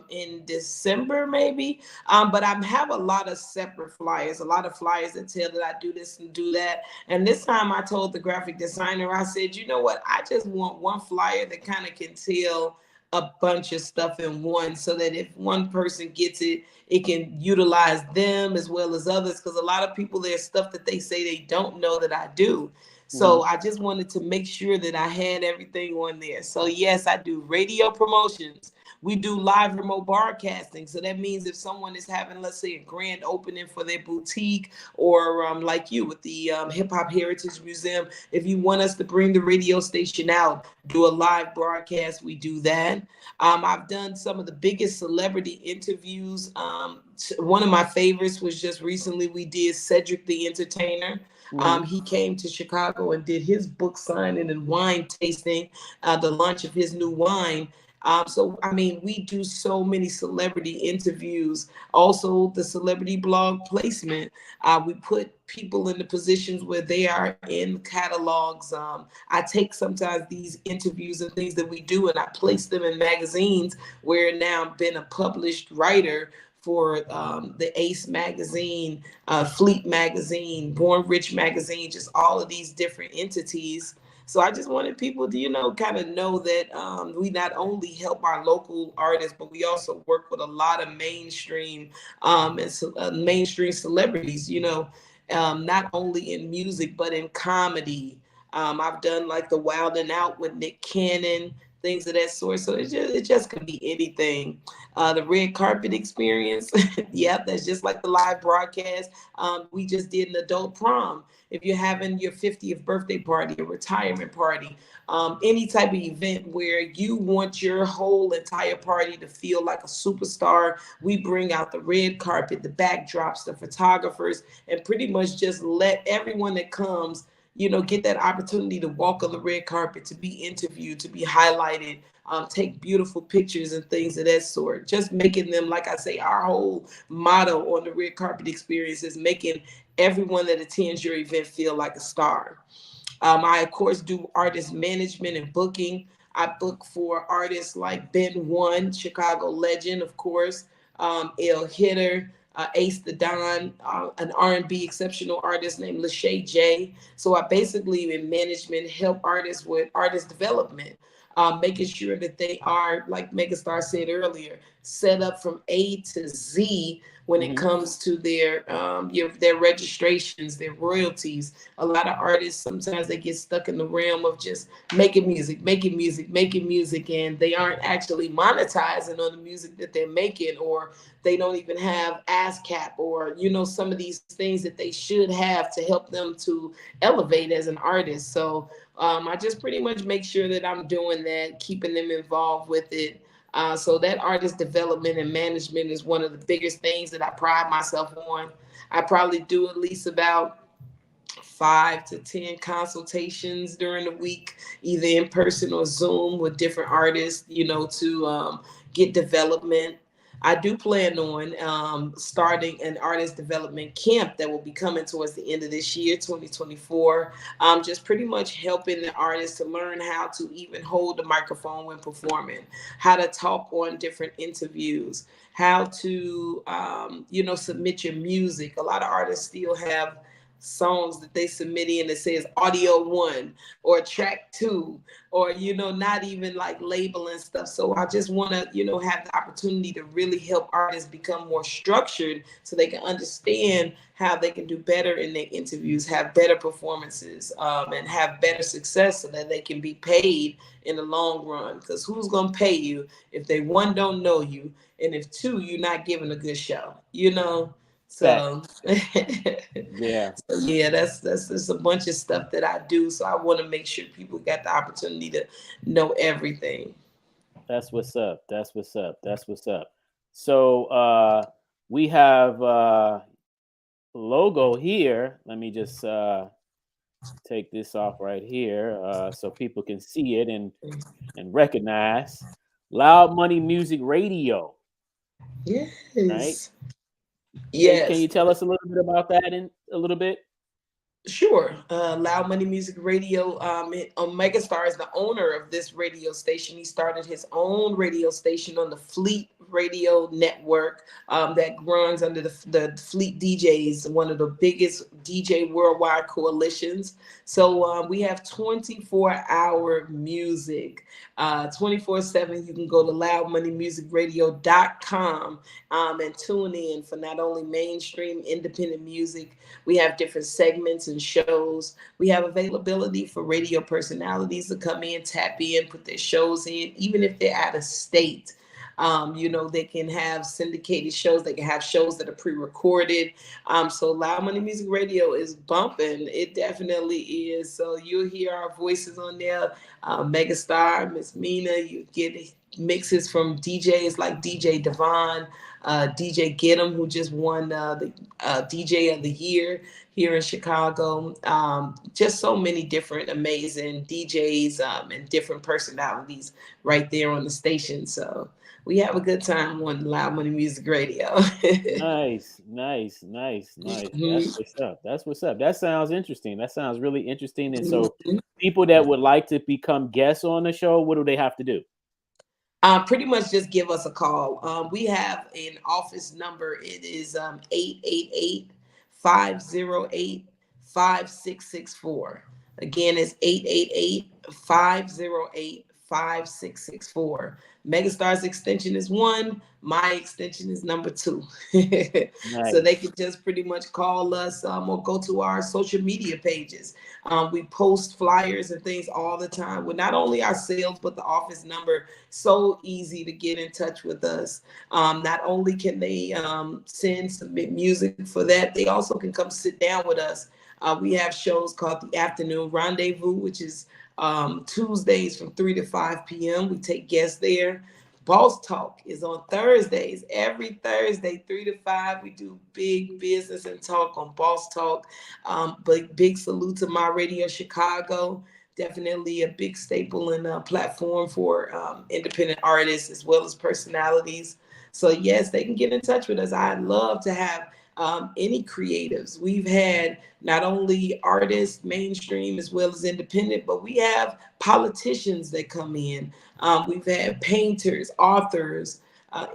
in December maybe. But I have a lot of separate flyers, a lot of flyers that tell that I do this and do that. And this time I told the graphic designer, I said, you know what? I just want one flyer that kind of can tell a bunch of stuff in one, so that if one person gets it, it can utilize them as well as others. Because a lot of people, there's stuff that they say they don't know that I do. Mhm. So I just wanted to make sure that I had everything on there. So yes, I do radio promotions. We do live remote broadcasting. So that means if someone is having, let's say, a grand opening for their boutique, or like you with the Hip Hop Heritage Museum, if you want us to bring the radio station out, do a live broadcast, we do that. I've done some of the biggest celebrity interviews. One of my favorites was just recently we did Cedric the Entertainer. Mhm. He came to Chicago and did his book signing and wine tasting, the launch of his new wine. So, I mean, we do so many celebrity interviews. Also, the celebrity blog placement. We put people in the positions where they are in catalogs. I take sometimes these interviews and things that we do, and I place them in magazines where now I've been a published writer for the Ace magazine, Fleet magazine, Born Rich magazine, just all of these different entities. So I just wanted people to, you know, kind of know that we not only help our local artists, but we also work with a lot of mainstream mainstream celebrities, you know, not only in music, but in comedy. I've done like the Wild and Out with Nick Cannon, things of that sort. So it just could be anything. The red carpet experience, yep, that's just like the live broadcast. We just did an adult prom. If you're having your 50th birthday party, a retirement party, any type of event where you want your whole entire party to feel like a superstar, we bring out the red carpet, the backdrops, the photographers, and pretty much just let everyone that comes, you know, get that opportunity to walk on the red carpet, to be interviewed, to be highlighted, take beautiful pictures and things of that sort. Just making them, like I say, our whole motto on the red carpet experience is making everyone that attends your event feel like a star. I, of course, do artist management and booking. I book for artists like Ben One, Chicago legend, of course, El Hitter, Ace the Don, an R&B exceptional artist named Lachey J. So I basically, in management, help artists with artist development, making sure that they are, like Megastar said earlier, set up from A to Z when it Mhm. comes to their registrations, their royalties. A lot of artists sometimes they get stuck in the realm of just making music, making music, making music, and they aren't actually monetizing on the music that they're making, or they don't even have ASCAP, or you know, some of these things that they should have to help them to elevate as an artist. So I just pretty much make sure that I'm doing that, keeping them involved with it. So that artist development and management is one of the biggest things that I pride myself on. I probably do at least about 5 to 10 consultations during the week, either in person or Zoom with different artists, you know, to get development. I do plan on starting an artist development camp that will be coming towards the end of this year, 2024. Just pretty much helping the artists to learn how to even hold the microphone when performing, how to talk on different interviews, how to, you know, submit your music. A lot of artists still have songs that they submit in that says audio 1 or track 2, or not even like labeling stuff. So I just want to have the opportunity to really help artists become more structured so they can understand how they can do better in their interviews, have better performances, and have better success so that they can be paid in the long run. Because who's going to pay you if they, one, don't know you, and if two, you're not giving a good show, Fact. So Yeah, so yeah, that's just a bunch of stuff that I do. So I want to make sure people got the opportunity to know everything. that's what's up. That's what's up. That's what's up. So we have logo here. Let me just take this off right here so people can see it and recognize Loud Money Music Radio. Right? Yes. Can you Yes. tell us a little bit about that in a little bit? Sure. Loud Money Music Radio. Megastar is the owner of this radio station. He started his own radio station on the Fleet Radio Network that runs under the Fleet DJs, one of the biggest DJ worldwide coalitions. So we have 24-hour music, 24/7. You can go to loudmoneymusicradio.com and tune in for not only mainstream independent music. We have different segments and shows. We have availability for radio personalities to come in, tap in, put their shows in, even if they're out of state. They can have syndicated shows. They can have shows that are pre-recorded. So Loud Money Music Radio is bumping. It definitely is. So you'll hear our voices on there. Megastar, Miss Mina. You get mixes from DJs like DJ Devon, DJ Gidim, who just won the DJ of the Year here in Chicago. Just so many different amazing DJs and different personalities right there on the station. So we have a good time on Loud Money Music Radio. Nice, nice, nice, nice. That's Mhm. what's up. That's what's up. That sounds interesting. That sounds really interesting. And so, Mhm. people that would like to become guests on the show, what do they have to do? Pretty much just give us a call. We have an office number. It is 888-508-5664. Again, it's 888-508-5664. Megastar's extension is 1. My extension is number 2. So they Nice. can just pretty much call us or go to our social media pages. We post flyers and things all the time with not only our sales, but the office number. So easy to get in touch with us. Not only can they submit music for that, they also can come sit down with us. We have shows called the Afternoon Rendezvous, which is Tuesdays from 3 to 5 p.m. We take guests there. Boss Talk is on Thursdays. Every Thursday, 3 to 5, we do big business and talk on Boss Talk. But big salute to My Radio Chicago. Definitely a big staple and a platform for independent artists as well as personalities. So yes, they can get in touch with us. I'd love to have any creatives. We've had not only artists, mainstream as well as independent, but we have politicians that come in. We've had painters, authors,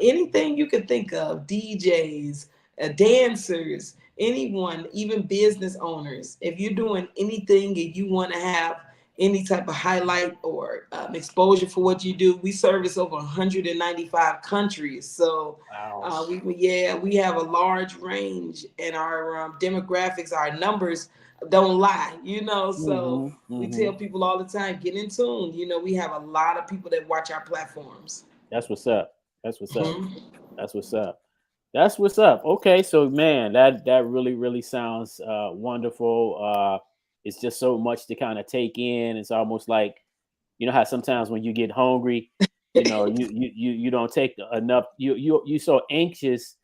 anything you could think of, DJs, dancers, anyone, even business owners. If you're doing anything and you want to have any type of highlight or exposure for what you do, we service over 195 countries. So Wow. we have a large range, and our demographics, our numbers don't lie, So we tell people all the time, get in tune. We have a lot of people that watch our platforms. That's what's up. That's what's up. Mhm. That's what's up. That's what's up. Okay, so man, that really really sounds wonderful. It's just so much to kind of take in. It's almost like, how sometimes when you get hungry, you don't take enough. You so anxious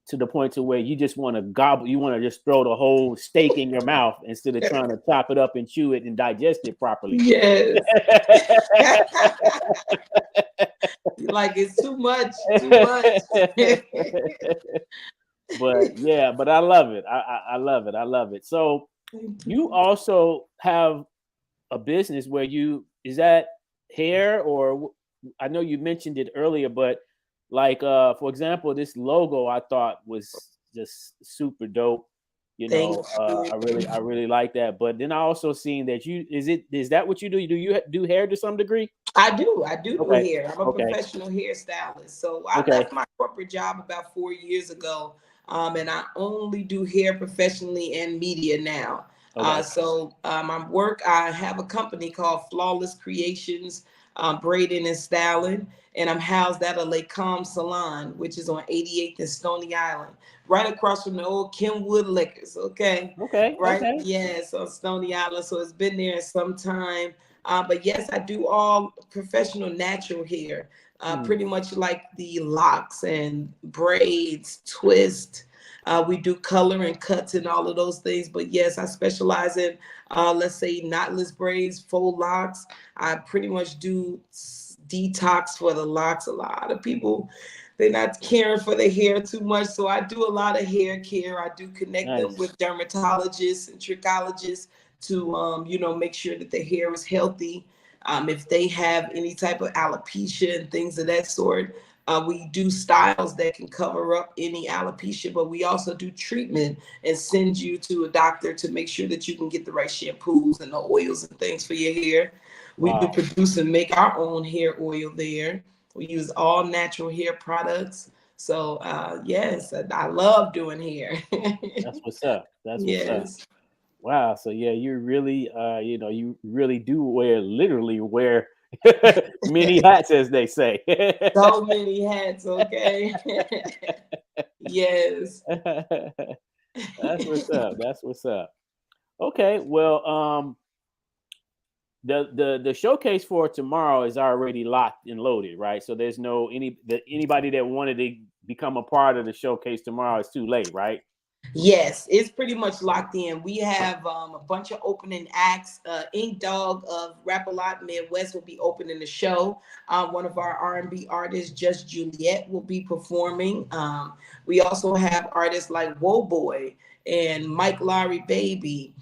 to the point to where you just want to gobble. You want to just throw the whole steak in your mouth instead of trying to chop it up and chew it and digest it properly. Yes. Like it's too much. But I love it. I love it. I love it. So you also have a business where is that hair, or I know you mentioned it earlier, but like for example, this logo I thought was just super dope. You Thank know, you. I really like that. But then I also seen that is that what you do? Do you do hair to some degree? I do Okay. hair. I'm a Okay. professional hairstylist. So I Okay. left my corporate job about 4 years ago, and I only do hair professionally and media now. Okay. I have a company called Flawless Creations, braiding and styling, and I'm housed at a Lake Com Salon, which is on 88th and Stony Island, right across from the old Kenwood Liquors. Okay, Okay. right? Okay. Yes, on Stony Island. So it's been there some time. But yes, I do all professional natural hair, pretty much like the locks and braids, twist. We do color and cuts and all of those things. But yes, I specialize in, let's say, knotless braids, faux locks. I pretty much do detox for the locks. A lot of people, they're not caring for their hair too much. So I do a lot of hair care. I do connect them Nice. with dermatologists and trichologists to make sure that the hair is healthy. If they have any type of alopecia and things of that sort, we do styles that can cover up any alopecia, but we also do treatment and send you to a doctor to make sure that you can get the right shampoos and the oils and things for your hair. We do Wow. produce and make our own hair oil there. We use all natural hair products. So yes, I love doing hair. That's what's up. That's what's up. Yes. Wow. So yeah, you really you really do literally wear many hats, as they say. So many hats, okay? Yes. That's what's up. That's what's up. Okay. Well, the showcase for tomorrow is already locked and loaded, right? So there's anybody that wanted to become a part of the showcase tomorrow is too late, right? Yes, it's pretty much locked in. We have a bunch of opening acts. Ink Dog of Rap A Lot Midwest will be opening the show. One of our R&B artists, Just Juliet, will be performing. We also have artists like Whoa Boy and Mike Lowry Baby.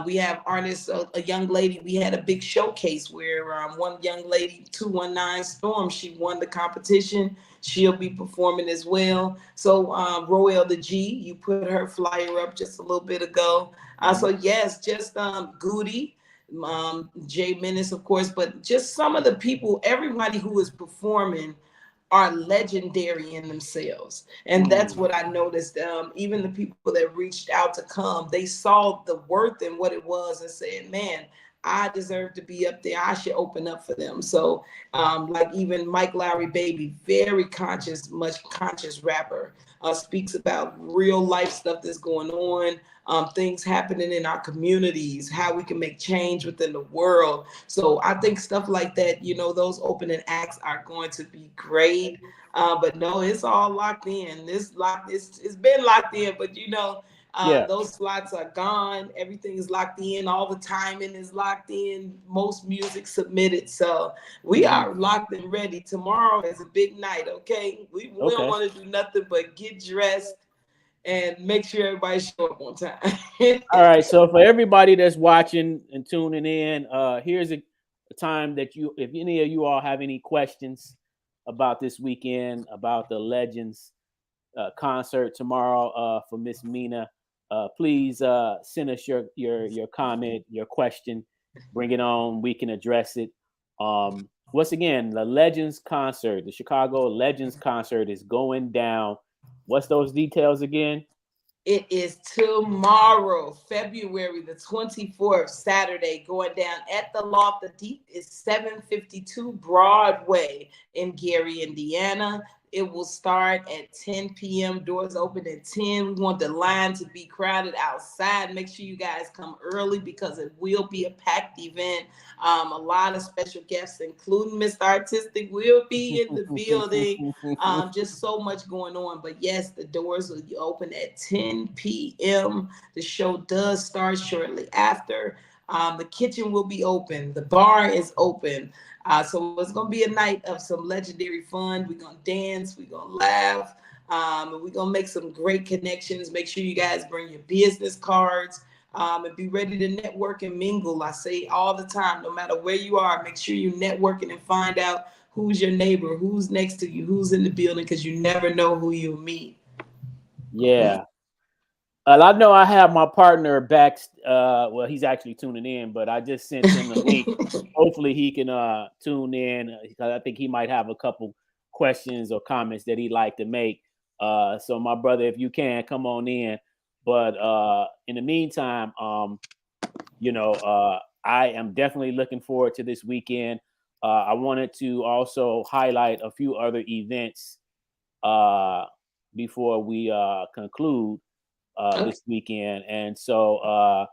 We have artists, a young lady. We had a big showcase where one young lady, 219 Storm, she won the competition. She'll be performing as well. So Royal the G, you put her flyer up just a little bit ago. So yes, just Goody, Jay Menace, of course, but just some of the people, everybody who is performing are legendary in themselves. And that's what I noticed. Even the people that reached out to come, they saw the worth in what it was and said, man, I deserve to be up there. I should open up for them. So like even Mike Lowry Baby, very conscious, much conscious rapper, speaks about real life stuff that's going on, things happening in our communities, how we can make change within the world. So I think stuff like that, those opening acts are going to be great. But no, it's all locked in. It's been locked in, but Yeah. those slots are gone. Everything is locked in. All the timing is locked in. Most music submitted. So we are locked and ready. Tomorrow is a big night, okay? We don't Okay. want to do nothing but get dressed and make sure everybody show up on time. All right. So for everybody that's watching and tuning in, here's a time that if any of you all have any questions about this weekend, about the Legends concert tomorrow for Miss Mina, please send us your comment, your question, bring it on. We can address it. Once again, the Legends concert, the Chicago Legends concert is going down. What's those details again? It is tomorrow, February the 24th, Saturday, going down at the Loft Adiq. It's 752 Broadway in Gary, Indiana. It will start at 10 p.m. Doors open at 10. We want the line to be crowded outside. Make sure you guys come early because it will be a packed event. A lot of special guests, including Mr. Artistic, will be in the building. Just so much going on. But yes, the doors will be open at 10 p.m. The show does start shortly after. The kitchen will be open. The bar is open. So it's going to be a night of some legendary fun. We're going to dance. We're going to laugh. And we're going to make some great connections. Make sure you guys bring your business cards and be ready to network and mingle. I say all the time, no matter where you are, make sure you're networking and find out who's your neighbor, who's next to you, who's in the building, because you never know who you'll meet. Yeah. I know I have my partner back. Well, he's actually tuning in, but I just sent him the link. Hopefully, he can tune in because I think he might have a couple questions or comments that he'd like to make. So, my brother, if you can, come on in. But in the meantime, I am definitely looking forward to this weekend. I wanted to also highlight a few other events before we conclude this weekend. And so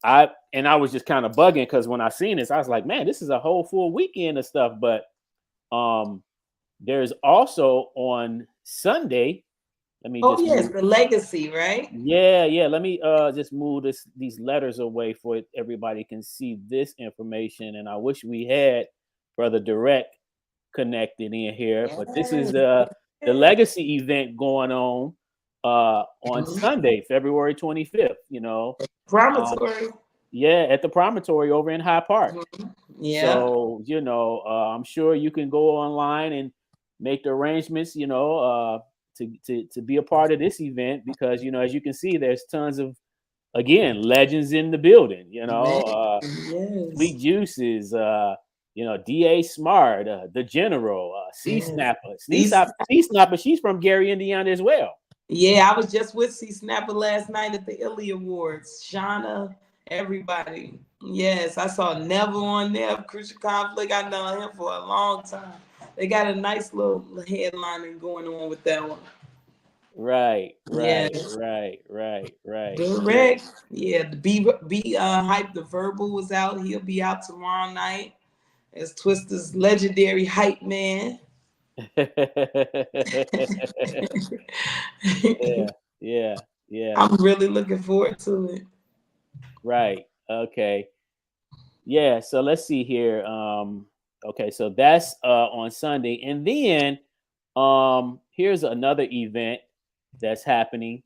I was just kind of bugging because when I seen this, I was like, man, this is a whole full weekend of stuff. But there's also on Sunday. Let me just yes, the legacy, right? Yeah. Let me just move these letters away for everybody can see this information. And I wish we had Brother Direct connected in here, but this is the legacy event going on Sunday, February 25th. Promontory. At the Promontory over in High Park. Yeah. So I'm sure you can go online and make the arrangements. To be a part of this event because as you can see, there's tons of legends in the building. Sweet Juices. D.A. Smart, the General, C Snapper. C Snapper, she's from Gary, Indiana as well. Yeah, I was just with C Snapper last night at the Illy Awards. Shauna, everybody. Yes, I saw Neville on there, Crucial Conflict. I know him for a long time. They got a nice little headlining going on with that one. Right. Direct. Yeah, the be hype. The Verbal was out. He'll be out tomorrow night as Twista's legendary hype man. Yeah. I'm really looking forward to it. Right. Okay. Yeah. So let's see here. Okay. So that's on Sunday, and then here's another event that's happening.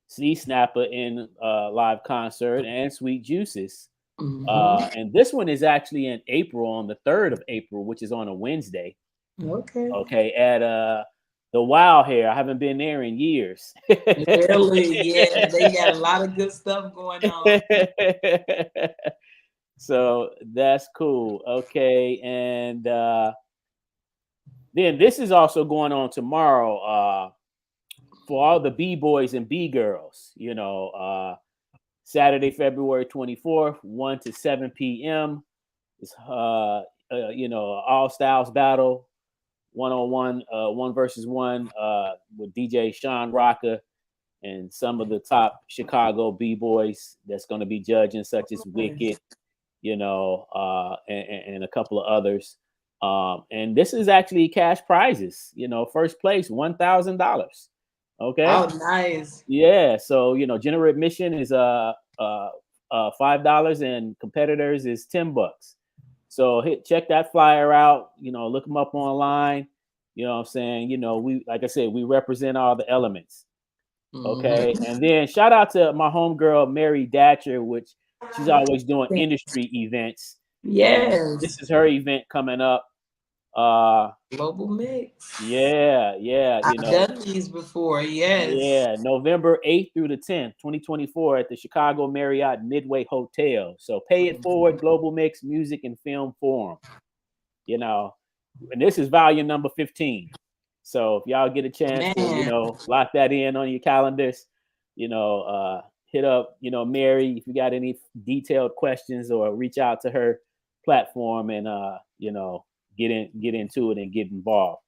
C Snapper in live concert and Sweet Juices. And this one is actually in April, on the 3rd of April, which is on a Wednesday. Okay. At the Wow Hair. I haven't been there in years. Really? Yeah, they got a lot of good stuff going on. So that's cool. Okay. And then this is also going on tomorrow for all the B-boys and B-girls. Saturday, February 24th, 1 to 7 p.m. It's all styles battle, 1-on-1, 1 versus 1 with DJ Sean Rocker and some of the top Chicago B-boys that's going to be judging, such as Wicked, and a couple of others. And this is actually cash prizes. First place, $1,000. Okay. Oh, nice. Yeah. So general admission is $5 and competitors is $10. So check that flyer out. Look them up online. You know what I'm saying? We, like I said, we represent all the elements. Okay. And then shout out to my homegirl Mary Datcher, which she's always doing industry events. Yes. And this is her event coming up. Global Mix. Yeah. I've done these before. Yes. Yeah, November 8th through the 10th, 2024 at the Chicago Marriott Midway Hotel. So Pay It Forward Global Mix Music and Film Forum. And this is volume number 15. So if y'all get a chance to, lock that in on your calendars, hit up, Mary, if you got any detailed questions, or reach out to her platform and, get into it and get involved.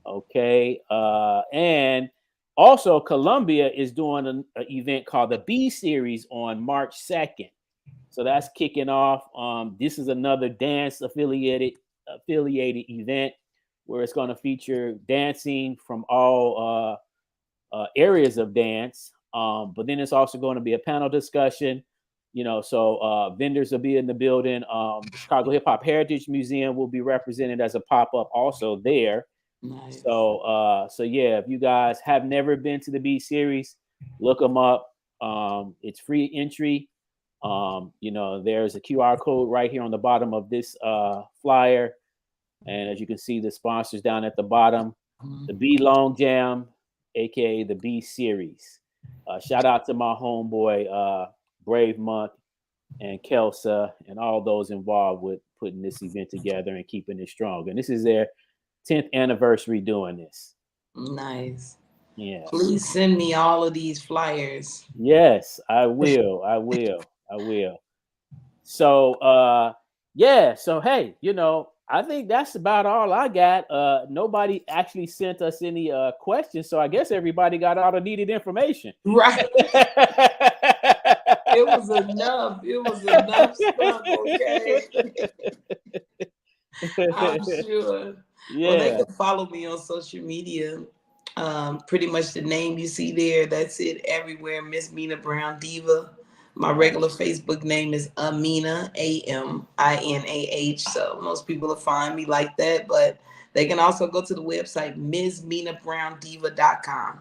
Okay. And also Columbia is doing an event called the B Series on March 2nd. So that's kicking off. This is another dance affiliated event where it's going to feature dancing from all areas of dance. But then it's also going to be a panel discussion. So vendors will be in the building. The Chicago Hip Hop Heritage Museum will be represented as a pop-up also there. Nice. So yeah, if you guys have never been to the B Series, look them up. It's free entry. There's a QR code right here on the bottom of this flyer. And as you can see, the sponsors down at the bottom, the B Long Jam, aka the B Series. Shout out to my homeboy Brave Monk and Kelsa and all those involved with putting this event together and keeping it strong. And this is their 10th anniversary doing this. Nice. Yeah. Please send me all of these flyers. Yes, I will. I will. So yeah, so hey, I think that's about all I got. Nobody actually sent us any questions, so I guess everybody got all the needed information. Right. It was enough. It was enough stuff, okay? I'm sure. Yeah. Well, they can follow me on social media. Pretty much the name you see there, that's it everywhere. Miss Mina Brown Diva. My regular Facebook name is Aminah, Aminah. So most people will find me like that, but they can also go to the website, MsMinaBrownDiva.com.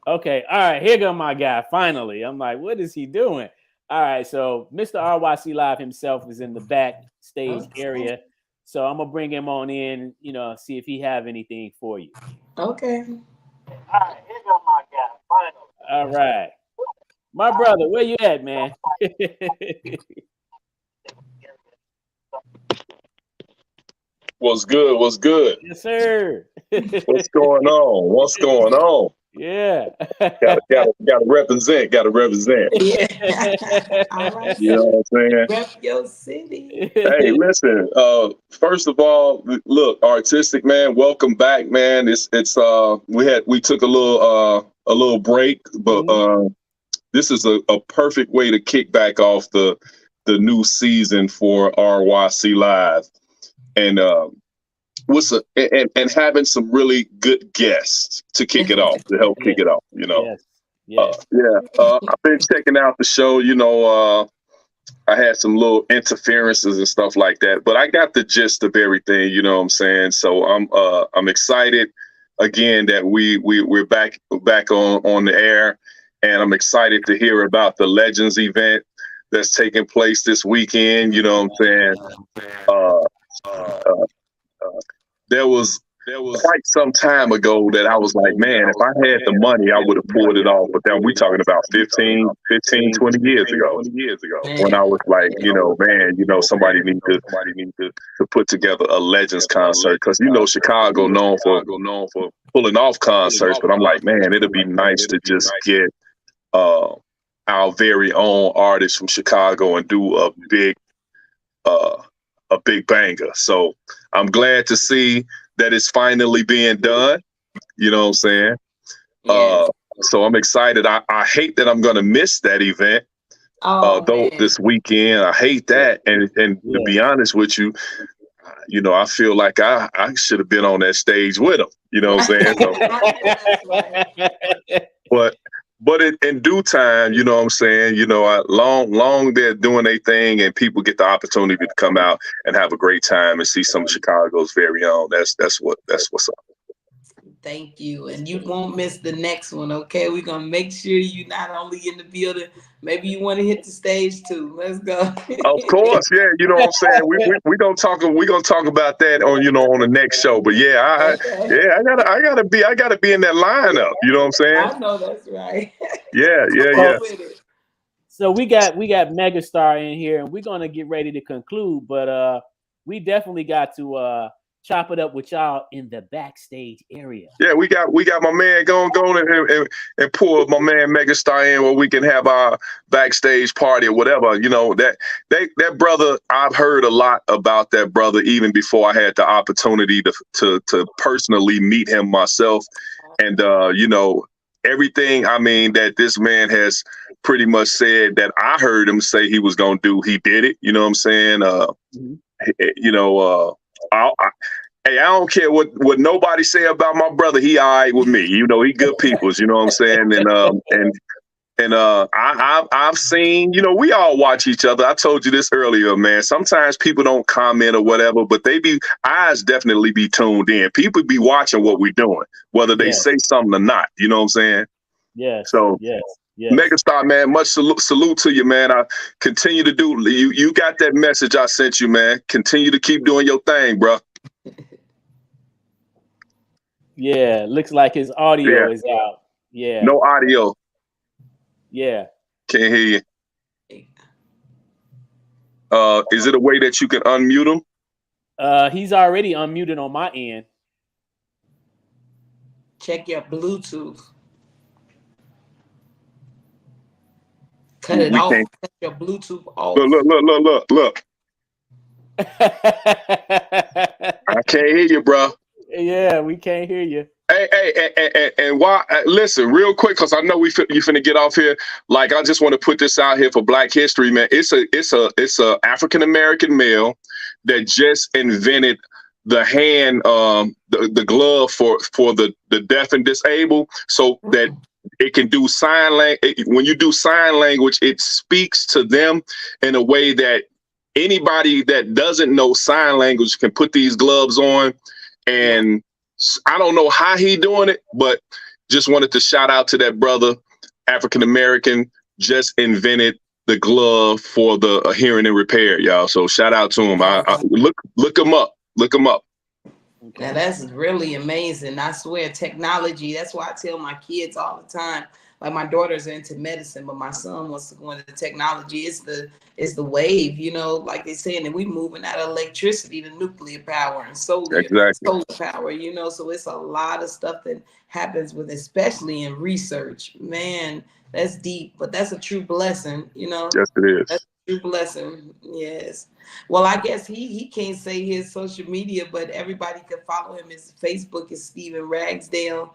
Okay, all right, here go my guy. Finally, I'm like, what is he doing? All right, so Mr. RYC Live himself is in the backstage area, so I'm gonna bring him on in, see if he have anything for you. Okay. All right, here go my guy. Finally. All right, my brother, where you at, man? What's good? What's good? Yes, sir. What's going on? What's going on? Yeah. Gotta represent. Gotta represent. Yeah. All right. You know what I'm saying? Rep your city. Hey, listen. First of all, look, Artistic man, welcome back, man. We took a little break, but this is a perfect way to kick back off the new season for RYC Live, and and having some really good guests to kick it off, to help kick it off, Yes. I've been checking out the show, I had some little interferences and stuff like that, but I got the gist of everything, you know what I'm saying? So I'm excited again that we're back on the air, and I'm excited to hear about the Legends event that's taking place this weekend, you know what I'm saying? There was quite some time ago that I was like, man, if I had the money, I would have pulled it off. But then we talking about 15, 20 years ago, when I was like, somebody need to put together a Legends concert, because Chicago known for pulling off concerts. But I'm like, man, it'd be nice to just get our very own artist from Chicago and do a big banger. So I'm glad to see that it's finally being done. You know what I'm saying? Yes. So I'm excited. I hate that I'm going to miss that event. This weekend, I hate that. And to be honest with you, I feel like I should have been on that stage with them. You know what I'm saying? But in due time, you know what I'm saying? Long they're doing their thing and people get the opportunity to come out and have a great time and see some of Chicago's very own. That's what's up. Thank you. And you won't miss the next one, okay? We're going to make sure you're not only in the building, maybe you want to hit the stage too. Let's go. Of course, yeah. You know what I'm saying? We're going to talk about that on the next show. But I gotta be in that lineup. You know what I'm saying? I know that's right. Yeah. So we got Megastar in here, and we're gonna get ready to conclude, but we definitely got to chop it up with y'all in the backstage area. Yeah, we got my man going and pull my man Megastar in where we can have our backstage party or whatever. That brother, I've heard a lot about that brother even before I had the opportunity to personally meet him myself. And everything that this man has pretty much said that I heard him say he was gonna do, he did it. You know what I'm saying? I don't care what nobody say about my brother. He all right with me. He good peoples. You know what I'm saying? And I've seen. We all watch each other. I told you this earlier, man. Sometimes people don't comment or whatever, but eyes definitely be tuned in. People be watching what we're doing, whether they say something or not. You know what I'm saying? Yes. So yes. Megastar, man, much salute to you, man. I continue to do. You got that message I sent you, man. Continue to keep doing your thing, bro. Yeah, looks like his audio is out. Yeah. No audio. Yeah. Can't hear you. Is it a way that you can unmute him? He's already unmuted on my end. Check your Bluetooth. Cut it off. Cut your Bluetooth off. Look. I can't hear you, bro. Yeah, we can't hear you. Hey, and why? Listen, real quick, because I know you finna get off here. Like, I just want to put this out here for Black History, man. It's a African American male that just invented the hand, the glove for the deaf and disabled, so that it can do sign language. When you do sign language, it speaks to them in a way that anybody that doesn't know sign language can put these gloves on. And I don't know how he doing it, but just wanted to shout out to that brother, African American, just invented the glove for the hearing and repair, y'all. So shout out to him. I look him up. Look him up. Now that's really amazing. I swear, technology. That's why I tell my kids all the time. Like, my daughter's into medicine, but my son wants to go into technology. It's the wave, you know, like they're saying, and we moving out of electricity to nuclear power and solar power, you know. So it's a lot of stuff that happens with, especially in research. Man, that's deep, but that's a true blessing, you know. Yes, it is. That's a true blessing. Yes. Well, I guess he can't say his social media, but everybody can follow him. His Facebook is Stephen Ragsdale.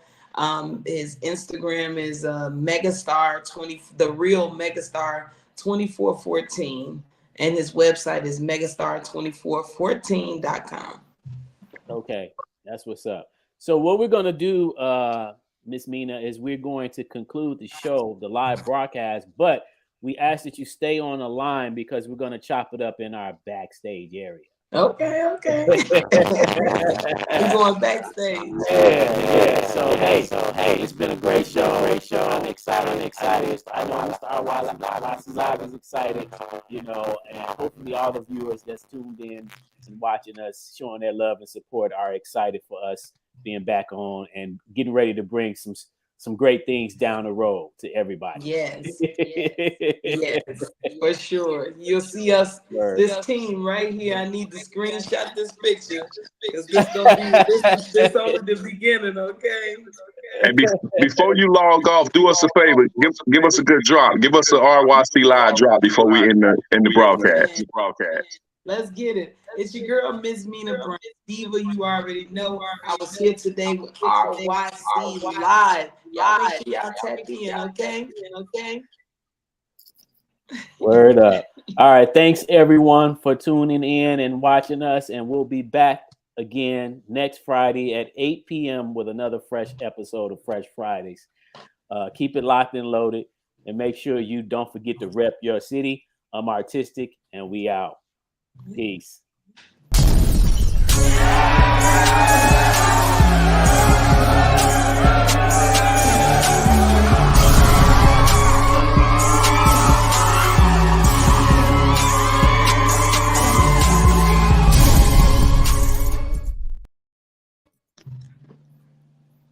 His Instagram is Megastar20, the real Megastar 2414, and his website is megastar2414.com. Okay, that's what's up. So what we're gonna do, Miss Mina, is we're going to conclude the show, the live broadcast, but we ask that you stay on the line because we're gonna chop it up in our backstage area. Okay. We're going backstage. Yeah. So hey, it's been a great show. I'm excited. I know Mr. RYC Live is excited, you know, and hopefully all the viewers that's tuned in and watching us, showing their love and support, are excited for us being back on and getting ready to bring some great things down the road to everybody. Yes, for sure. You'll see us, this team right here. I need to screenshot this picture because this only the beginning, okay? And before you log off, do us a favor. Give us a good drop. Give us an RYC Live drop before we end the broadcast. Let's get it. It's your girl, Miss Mina Brown. Diva, you already know. I was here today with RYC Live. Y'all make sure y'all tap in, okay? Word up. All right. Thanks, everyone, for tuning in and watching us. And we'll be back again next Friday at 8 p.m. with another fresh episode of Fresh Fridays. Keep it locked and loaded. And make sure you don't forget to rep your city. I'm Artistic, and we out. Peace.